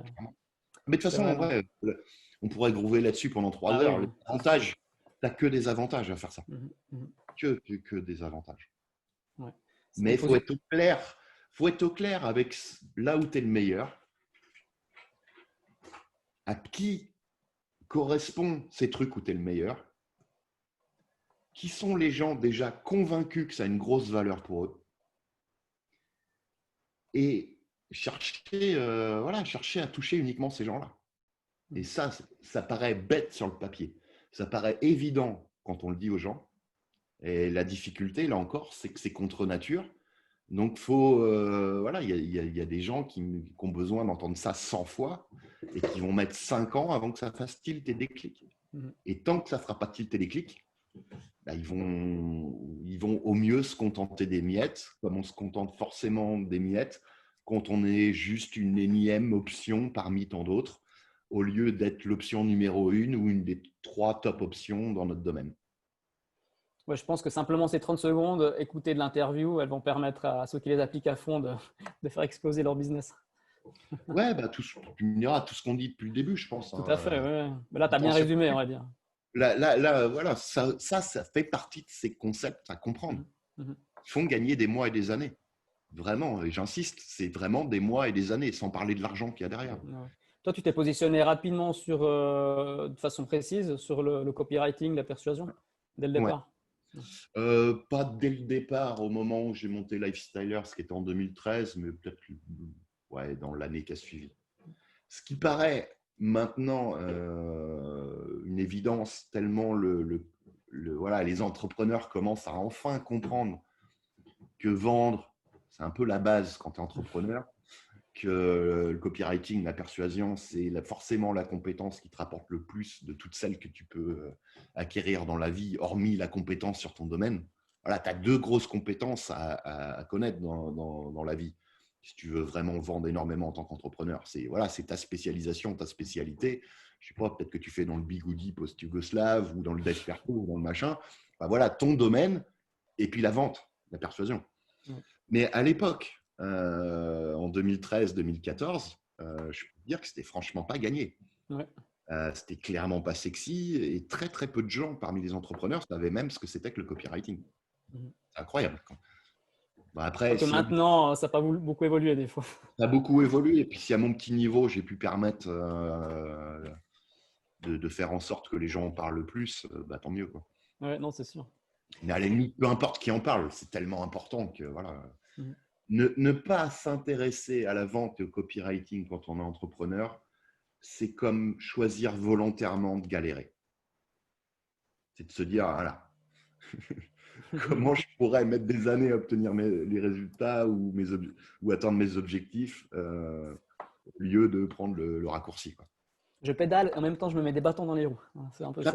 Mais de toute c'est façon, vrai, en non? vrai, on pourrait groover là-dessus pendant 3 Ah oui, heures. Les c'est sûr. avantages, tu n'as que des avantages à faire ça. Mhm, mhm. Que des avantages. Ouais. Mais Et il faut être au clair. Faut être au clair avec là où tu es le meilleur, à qui correspondent ces trucs où tu es le meilleur, qui sont les gens déjà convaincus que ça a une grosse valeur pour eux, et chercher à toucher uniquement ces gens-là. Et ça paraît bête sur le papier. Ça paraît évident quand on le dit aux gens. Et la difficulté, là encore, c'est que c'est contre nature. Donc, il y a des gens qui ont besoin d'entendre ça 100 fois et qui vont mettre 5 ans avant que ça fasse tilt et déclic. Et tant que ça ne fera pas tilt et déclic, bah, ils vont au mieux se contenter des miettes, comme on se contente forcément des miettes quand on est juste une énième option parmi tant d'autres, au lieu d'être l'option numéro 1 ou une des 3 top options dans notre domaine. Ouais, je pense que simplement ces 30 secondes, écouter de l'interview, elles vont permettre à ceux qui les appliquent à fond de faire exploser leur business. Ouais, bah, tu me diras tout ce qu'on dit depuis le début, je pense. Tout Hein. à fait, ouais. Mais là, tu as bien Attention. résumé, on va dire. Là, voilà, ça fait partie de ces concepts à comprendre. Mhm, mhm. Ils font gagner des mois et des années. Vraiment, et j'insiste, c'est vraiment des mois et des années, sans parler de l'argent qu'il y a derrière. Ouais. Toi, tu t'es positionné rapidement de façon précise sur le copywriting, la persuasion, dès le Ouais. départ. Pas dès le départ, au moment où j'ai monté Lifestylers, ce qui était en 2013, mais peut-être ouais, dans l'année qui a suivi. Ce qui paraît maintenant une évidence, tellement voilà, les entrepreneurs commencent à enfin comprendre que vendre, c'est un peu la base quand tu es entrepreneur, que le copywriting, la persuasion, c'est forcément la compétence qui te rapporte le plus de toutes celles que tu peux acquérir dans la vie, hormis la compétence sur ton domaine. Voilà, tu as 2 grosses compétences à connaître dans la vie. Si tu veux vraiment vendre énormément en tant qu'entrepreneur, c'est ta spécialisation, ta spécialité. Je sais pas, peut-être que tu fais dans le bigoudi post-yougoslave ou dans le dev perso ou dans le machin. Enfin, voilà, ton domaine et puis la vente, la persuasion. Ouais. Mais à l'époque, en 2013-2014, je peux te dire que c'était franchement pas gagné. Ouais. C'était clairement pas sexy et très très peu de gens parmi les entrepreneurs savaient même ce que c'était que le copywriting. Mhm. C'est incroyable. Bon, Je crois après, que si maintenant, ça n'a pas beaucoup évolué des fois. ça a beaucoup évolué, et puis si à mon petit niveau, j'ai pu permettre de faire en sorte que les gens en parlent plus, bah, tant mieux, quoi. Ouais, non, c'est sûr. Mais à la limite, peu importe qui en parle, c'est tellement important que voilà. Mhm. Ne pas s'intéresser à la vente et au copywriting quand on est entrepreneur, c'est comme choisir volontairement de galérer. C'est de se dire, voilà, comment je pourrais mettre des années à obtenir les résultats ou atteindre mes objectifs au lieu de prendre le raccourci, quoi. Je pédale et en même temps, je me mets des bâtons dans les roues. C'est un peu ça.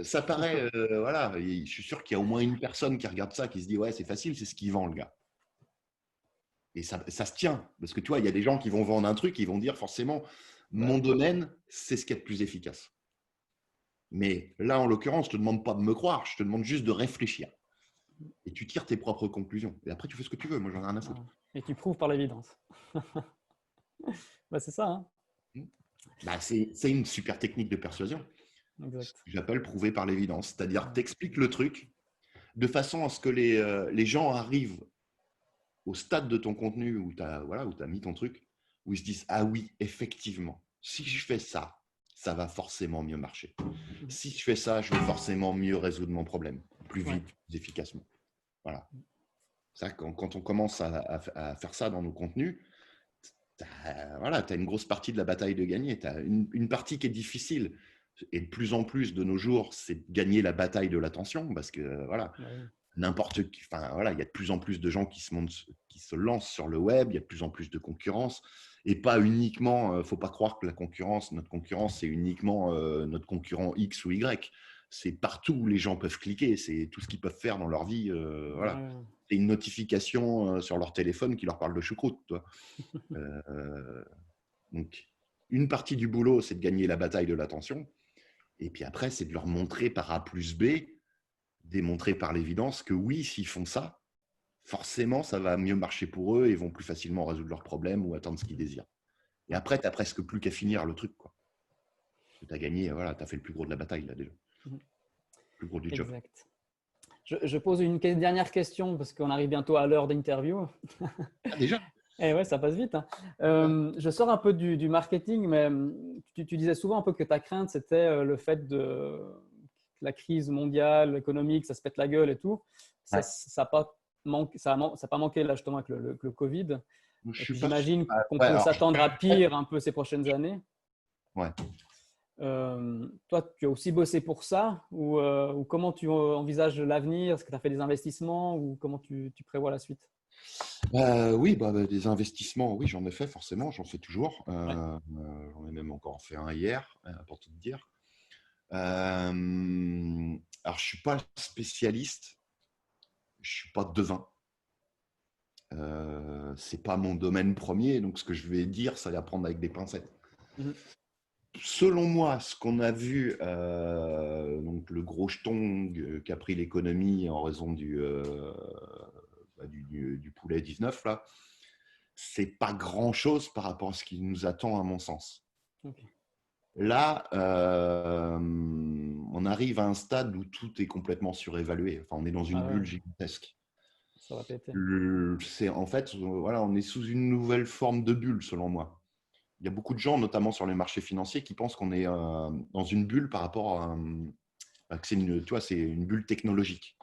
Ça paraît voilà, et je suis sûr qu'il y a au moins une personne qui regarde ça, qui se dit, ouais, c'est facile, c'est ce qu'il vend, le gars. Et ça se tient, parce que tu vois, il y a des gens qui vont vendre un truc, ils vont dire forcément, mon domaine, c'est ce qui est le plus efficace. Mais là, en l'occurrence, je ne te demande pas de me croire, je te demande juste de réfléchir. Et tu tires tes propres conclusions. Et après, tu fais ce que tu veux, moi, j'en ai rien à foutre. Et tu prouves par l'évidence. Bah, c'est ça. Hein. Bah, c'est une super technique de persuasion. Exact. Ce que j'appelle prouver par l'évidence. C'est-à-dire, Ouais. t'expliques le truc de façon à ce que les gens arrivent au stade de ton contenu où tu as, voilà, où tu as mis ton truc, où ils se disent, ah oui, effectivement, si Mhm. je fais ça, ça va forcément mieux marcher. Mhm. Si je fais ça, je vais forcément mieux résoudre mon problème, plus Ouais. vite, plus efficacement. Voilà. Ça, quand on commence à faire ça dans nos contenus, tu as, voilà, t'as une grosse partie de la bataille de gagner. Tu as une partie qui est difficile. Et de plus en plus de nos jours, c'est de gagner la bataille de l'attention parce que voilà, Ouais. n'importe qui, enfin voilà, il y a de plus en plus de gens qui se lancent sur le web, il y a de plus en plus de concurrence et pas uniquement, faut pas croire que notre concurrence, c'est uniquement notre concurrent X ou Y. C'est partout où les gens peuvent cliquer, c'est tout ce qu'ils peuvent faire dans leur vie. Voilà. Ouais. C'est une notification sur leur téléphone qui leur parle de choucroute. Toi. Euh, donc, une partie du boulot, c'est de gagner la bataille de l'attention. Et puis après, c'est de leur montrer par A plus B, démontrer par l'évidence que oui, s'ils font ça, forcément, ça va mieux marcher pour eux et ils vont plus facilement résoudre leurs problèmes ou atteindre ce qu'ils désirent. Et Ouais. après, tu n'as presque plus qu'à finir le truc. Quoi. Tu as gagné, voilà, tu as fait le plus gros de la bataille, là, déjà. Mhm. Le plus gros du job. Exact. Je pose une dernière question parce qu'on arrive bientôt à l'heure d'interview. Ah, déjà. Eh ouais, ça passe vite, hein. Je sors un peu du marketing, mais tu disais souvent un peu que ta crainte, c'était le fait de la crise mondiale, économique, ça se pète la gueule et tout. Ça Ouais. n'a pas, ça a pas manqué là justement avec le Covid. Je Et suis puis pas sûr. j'imagine qu'on Ouais, peut alors, s'attendre à pire un peu ces prochaines années. ouais. Toi, tu as aussi bossé pour ça ou comment tu envisages l'avenir? Est-ce que tu as fait des investissements ou comment tu prévois la suite? Oui, des investissements, oui, j'en ai fait forcément, j'en fais toujours. Ouais. J'en ai même encore fait un hier, pour tout te dire. Alors, je suis pas spécialiste, je suis pas devin. C'est pas mon domaine premier, donc ce que je vais dire, ça va prendre avec des pincettes. Mhm. Selon moi, ce qu'on a vu, donc le gros jeton qu'a pris l'économie en raison du poulet 19, là, c'est pas grand-chose par rapport à ce qui nous attend, à mon sens. Ok. Là, on arrive à un stade où tout est complètement surévalué. Enfin, on est dans une Ah ouais, bulle gigantesque. ça va péter. C'est en fait, voilà, on est sous une nouvelle forme de bulle, selon moi. Il y a beaucoup de gens, notamment sur les marchés financiers, qui pensent qu'on est dans une bulle par rapport que c'est une, tu vois, c'est une bulle technologique.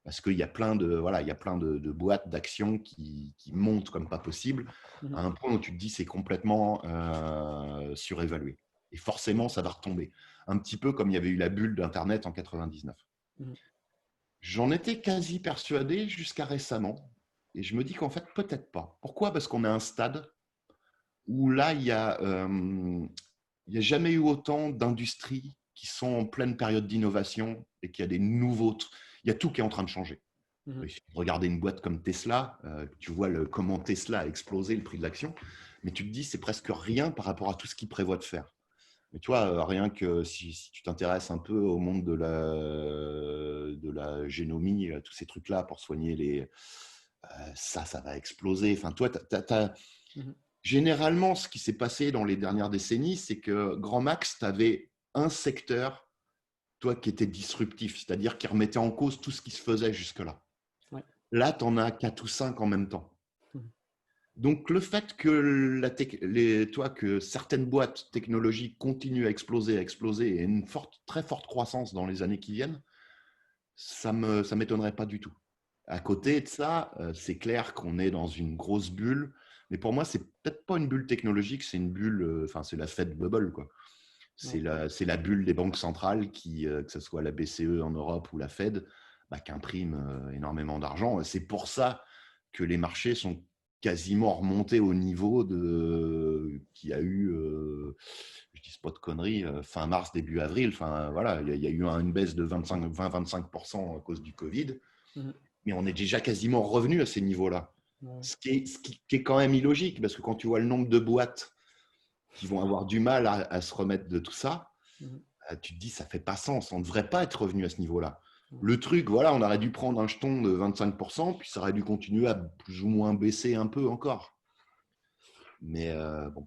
Parce qu'il y a plein de, voilà, il y a plein de boîtes d'actions qui montent comme pas possible, Mhm. à un point où tu te dis c'est complètement surévalué. Et forcément, ça va retomber. Un petit peu comme il y avait eu la bulle d'Internet en 99. Mhm. J'en étais quasi persuadé jusqu'à récemment. Et je me dis qu'en fait, peut-être pas. Pourquoi? Parce qu'on est à un stade où là, il y a jamais eu autant d'industries qui sont en pleine période d'innovation et qu'il y a des nouveaux. Il y a tout qui est en train de changer. Mhm. Regardez une boîte comme Tesla, tu vois comment Tesla a explosé le prix de l'action, mais tu te dis c'est presque rien par rapport à tout ce qu'il prévoit de faire. Mais tu vois, rien que si tu t'intéresses un peu au monde de la génomie, tous ces trucs-là pour soigner ça va exploser. Enfin, toi, Mhm. généralement, ce qui s'est passé dans les dernières décennies, c'est que grand max, tu avais un secteur, toi, qui était disruptif, c'est-à-dire qui remettait en cause tout ce qui se faisait jusque-là. Ouais. Là, tu en as 4 ou 5 en même temps. Mhm. Donc, le fait que, que certaines boîtes technologiques continuent à exploser et une très forte croissance dans les années qui viennent, ça m'étonnerait pas du tout. À côté de ça, c'est clair qu'on est dans une grosse bulle, mais pour moi, c'est peut-être pas une bulle technologique, c'est une bulle, enfin, c'est la Fed bubble, quoi. Ouais. C'est la bulle des banques centrales que ce soit la BCE en Europe ou la Fed, qui imprime énormément d'argent. C'est pour ça que les marchés sont quasiment remontés au niveau qu'il y a eu, je dis pas de conneries, fin mars, début avril. Enfin, voilà, il y a eu une baisse de 20-25% à cause du Covid, Mhm. mais on est déjà quasiment revenu à ces niveaux-là. Ouais. Ce qui est quand même illogique, parce que quand tu vois le nombre de boîtes qui vont avoir du mal à se remettre de tout ça, Mhm. tu te dis, ça fait pas sens. On ne devrait pas être revenu à ce niveau-là. Ouais. Le truc, voilà, on aurait dû prendre un jeton de 25%, puis ça aurait dû continuer à plus ou moins baisser un peu encore. Mais bon.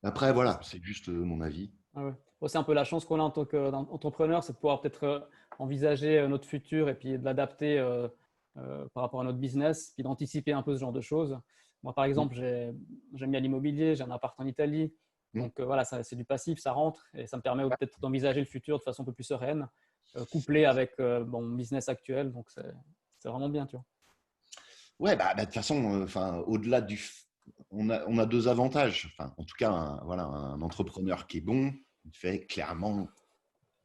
Après, voilà, c'est juste mon avis. Ah ouais. c'est un peu la chance qu'on a en tant qu'entrepreneur, c'est de pouvoir peut-être envisager notre futur et puis de l'adapter par rapport à notre business, puis d'anticiper un peu ce genre de choses. Moi, par exemple, j'aime bien l'immobilier, j'ai un appart en Italie. Donc voilà, c'est du passif, ça rentre et ça me permet peut-être d'envisager le futur de façon un peu plus sereine, couplé avec mon business actuel. Donc c'est vraiment bien, tu vois. Ouais, de toute façon, au-delà on a deux avantages. Enfin, en tout cas, voilà, un entrepreneur qui est bon, il fait clairement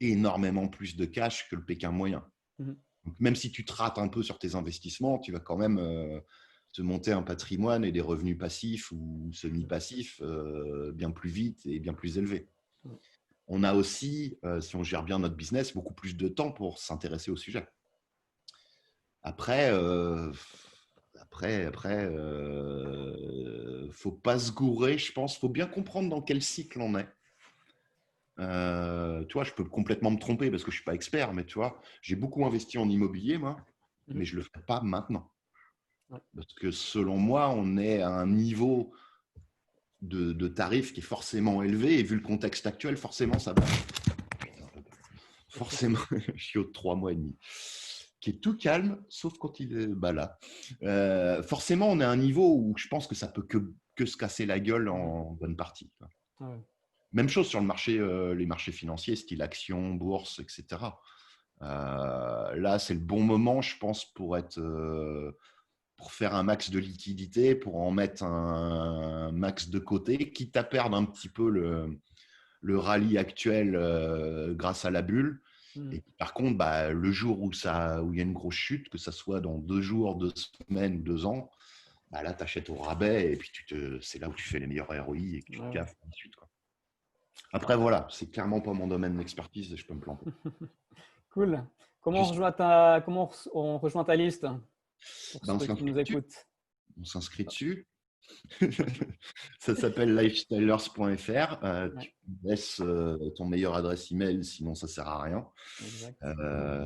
énormément plus de cash que le Pékin moyen. Mhm. Donc, même si tu te rates un peu sur tes investissements, tu vas quand même te monter un patrimoine et des revenus passifs ou semi-passifs bien plus vite et bien plus élevés. Mhm. On a aussi, si on gère bien notre business, beaucoup plus de temps pour s'intéresser au sujet. Après, faut pas se gourer, je pense. Faut bien comprendre dans quel cycle on est. Tu vois, je peux complètement me tromper parce que je suis pas expert, mais tu vois, j'ai beaucoup investi en immobilier, moi, mais je le fais pas maintenant. Ouais. Parce que selon moi, on est à un niveau de tarif qui est forcément élevé et vu le contexte actuel, forcément, ça va. Forcément, je suis au 3 mois et demi, qui est tout calme, sauf quand il est là. Forcément, on est à un niveau où je pense que ça peut que se casser la gueule en bonne partie. Ouais. Même chose sur le marché, les marchés financiers, style actions, bourse, etc. Là, c'est le bon moment, je pense, pour faire un max de liquidité, pour en mettre un max de côté, quitte à perdre un petit peu le rallye actuel grâce à la bulle. Et par contre, le jour où il y a une grosse chute, que ce soit dans 2 jours, 2 semaines ou 2 ans, là, tu achètes au rabais et puis c'est là où tu fais les meilleurs ROI et que tu te gaffes ensuite. Après, voilà, c'est clairement pas mon domaine d'expertise et je peux me planter. Cool. Comment on rejoint ta liste pour On ceux qui nous écoutent? On s'inscrit dessus. Ça s'appelle lifestylers.fr. Ouais, Tu laisses ton meilleure adresse email, sinon ça sert à rien. exact.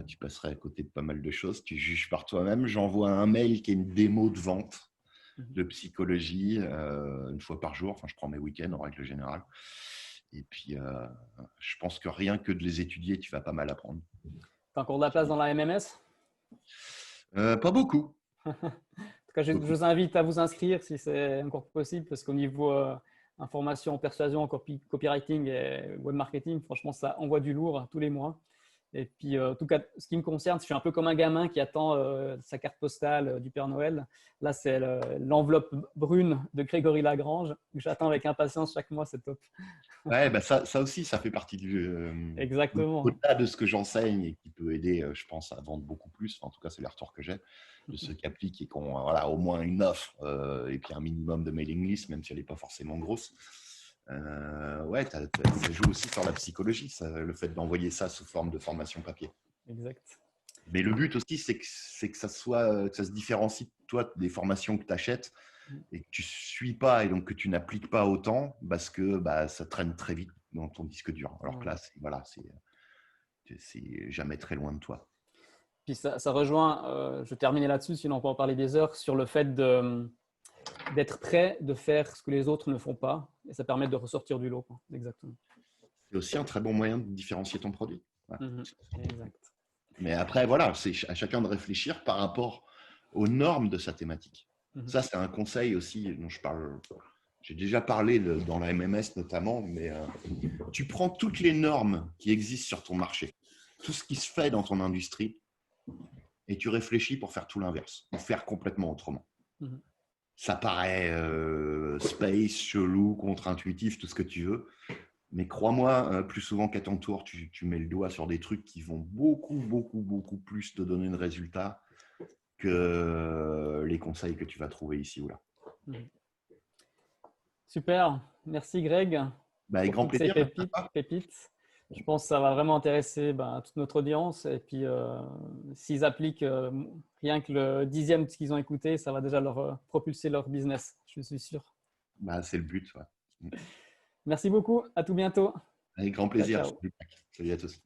Tu passerais à côté de pas mal de choses. Tu juges par toi-même. J'envoie un mail qui est une démo de vente de psychologie une fois par jour. Enfin, je prends mes week-ends en règle générale. Et puis, je pense que rien que de les étudier, tu vas pas mal apprendre. Tu as encore de la place dans la MMS? Pas beaucoup. En tout cas, je vous invite à vous inscrire si c'est encore possible, parce qu'au niveau information, persuasion, copywriting et web marketing, franchement, ça envoie du lourd tous les mois. Et puis, en tout cas, ce qui me concerne, je suis un peu comme un gamin qui attend sa carte postale du Père Noël. Là, c'est l'enveloppe brune de Grégory Lagrange que j'attends avec impatience chaque mois, c'est top. Ouais, ça aussi, ça fait partie Exactement. au-delà de ce que j'enseigne et qui peut aider, je pense, à vendre beaucoup plus. Enfin, en tout cas, c'est les retours que j'ai de ceux qui appliquent et qui ont au moins une offre et puis un minimum de mailing list, même si elle n'est pas forcément grosse. Ouais, ça joue aussi sur la psychologie, le fait d'envoyer ça sous forme de formation papier. Exact. Mais le but aussi, c'est que ça se différencie de toi des formations que tu achètes et que tu ne suis pas et donc que tu n'appliques pas autant parce que ça traîne très vite dans ton disque dur. Alors que là, c'est jamais très loin de toi. Puis ça rejoint, je terminais là-dessus, sinon on peut en parler des heures, sur le fait d'être prêt de faire ce que les autres ne font pas. Et ça permet de ressortir du lot. Exactement. C'est aussi un très bon moyen de différencier ton produit. Ouais. Exact. Mais après, voilà, c'est à chacun de réfléchir par rapport aux normes de sa thématique. Ça, c'est un conseil aussi dont je parle. J'ai déjà parlé dans la MMS notamment, mais tu prends toutes les normes qui existent sur ton marché, tout ce qui se fait dans ton industrie, et tu réfléchis pour faire tout l'inverse, pour faire complètement autrement. Ça paraît space, chelou, contre-intuitif, tout ce que tu veux. Mais crois-moi, plus souvent qu'à ton tour, tu mets le doigt sur des trucs qui vont beaucoup, beaucoup, beaucoup plus te donner de résultats que les conseils que tu vas trouver ici ou là. Super. Merci Greg Avec pour grand toutes ces plaisir. pépites. Je pense que ça va vraiment intéresser toute notre audience. Et puis, s'ils appliquent rien que le 10e de ce qu'ils ont écouté, ça va déjà leur propulser leur business, je suis sûr. C'est le but. Ouais. Merci beaucoup. À tout bientôt. Avec grand Ciao, plaisir. ciao. Salut à tous.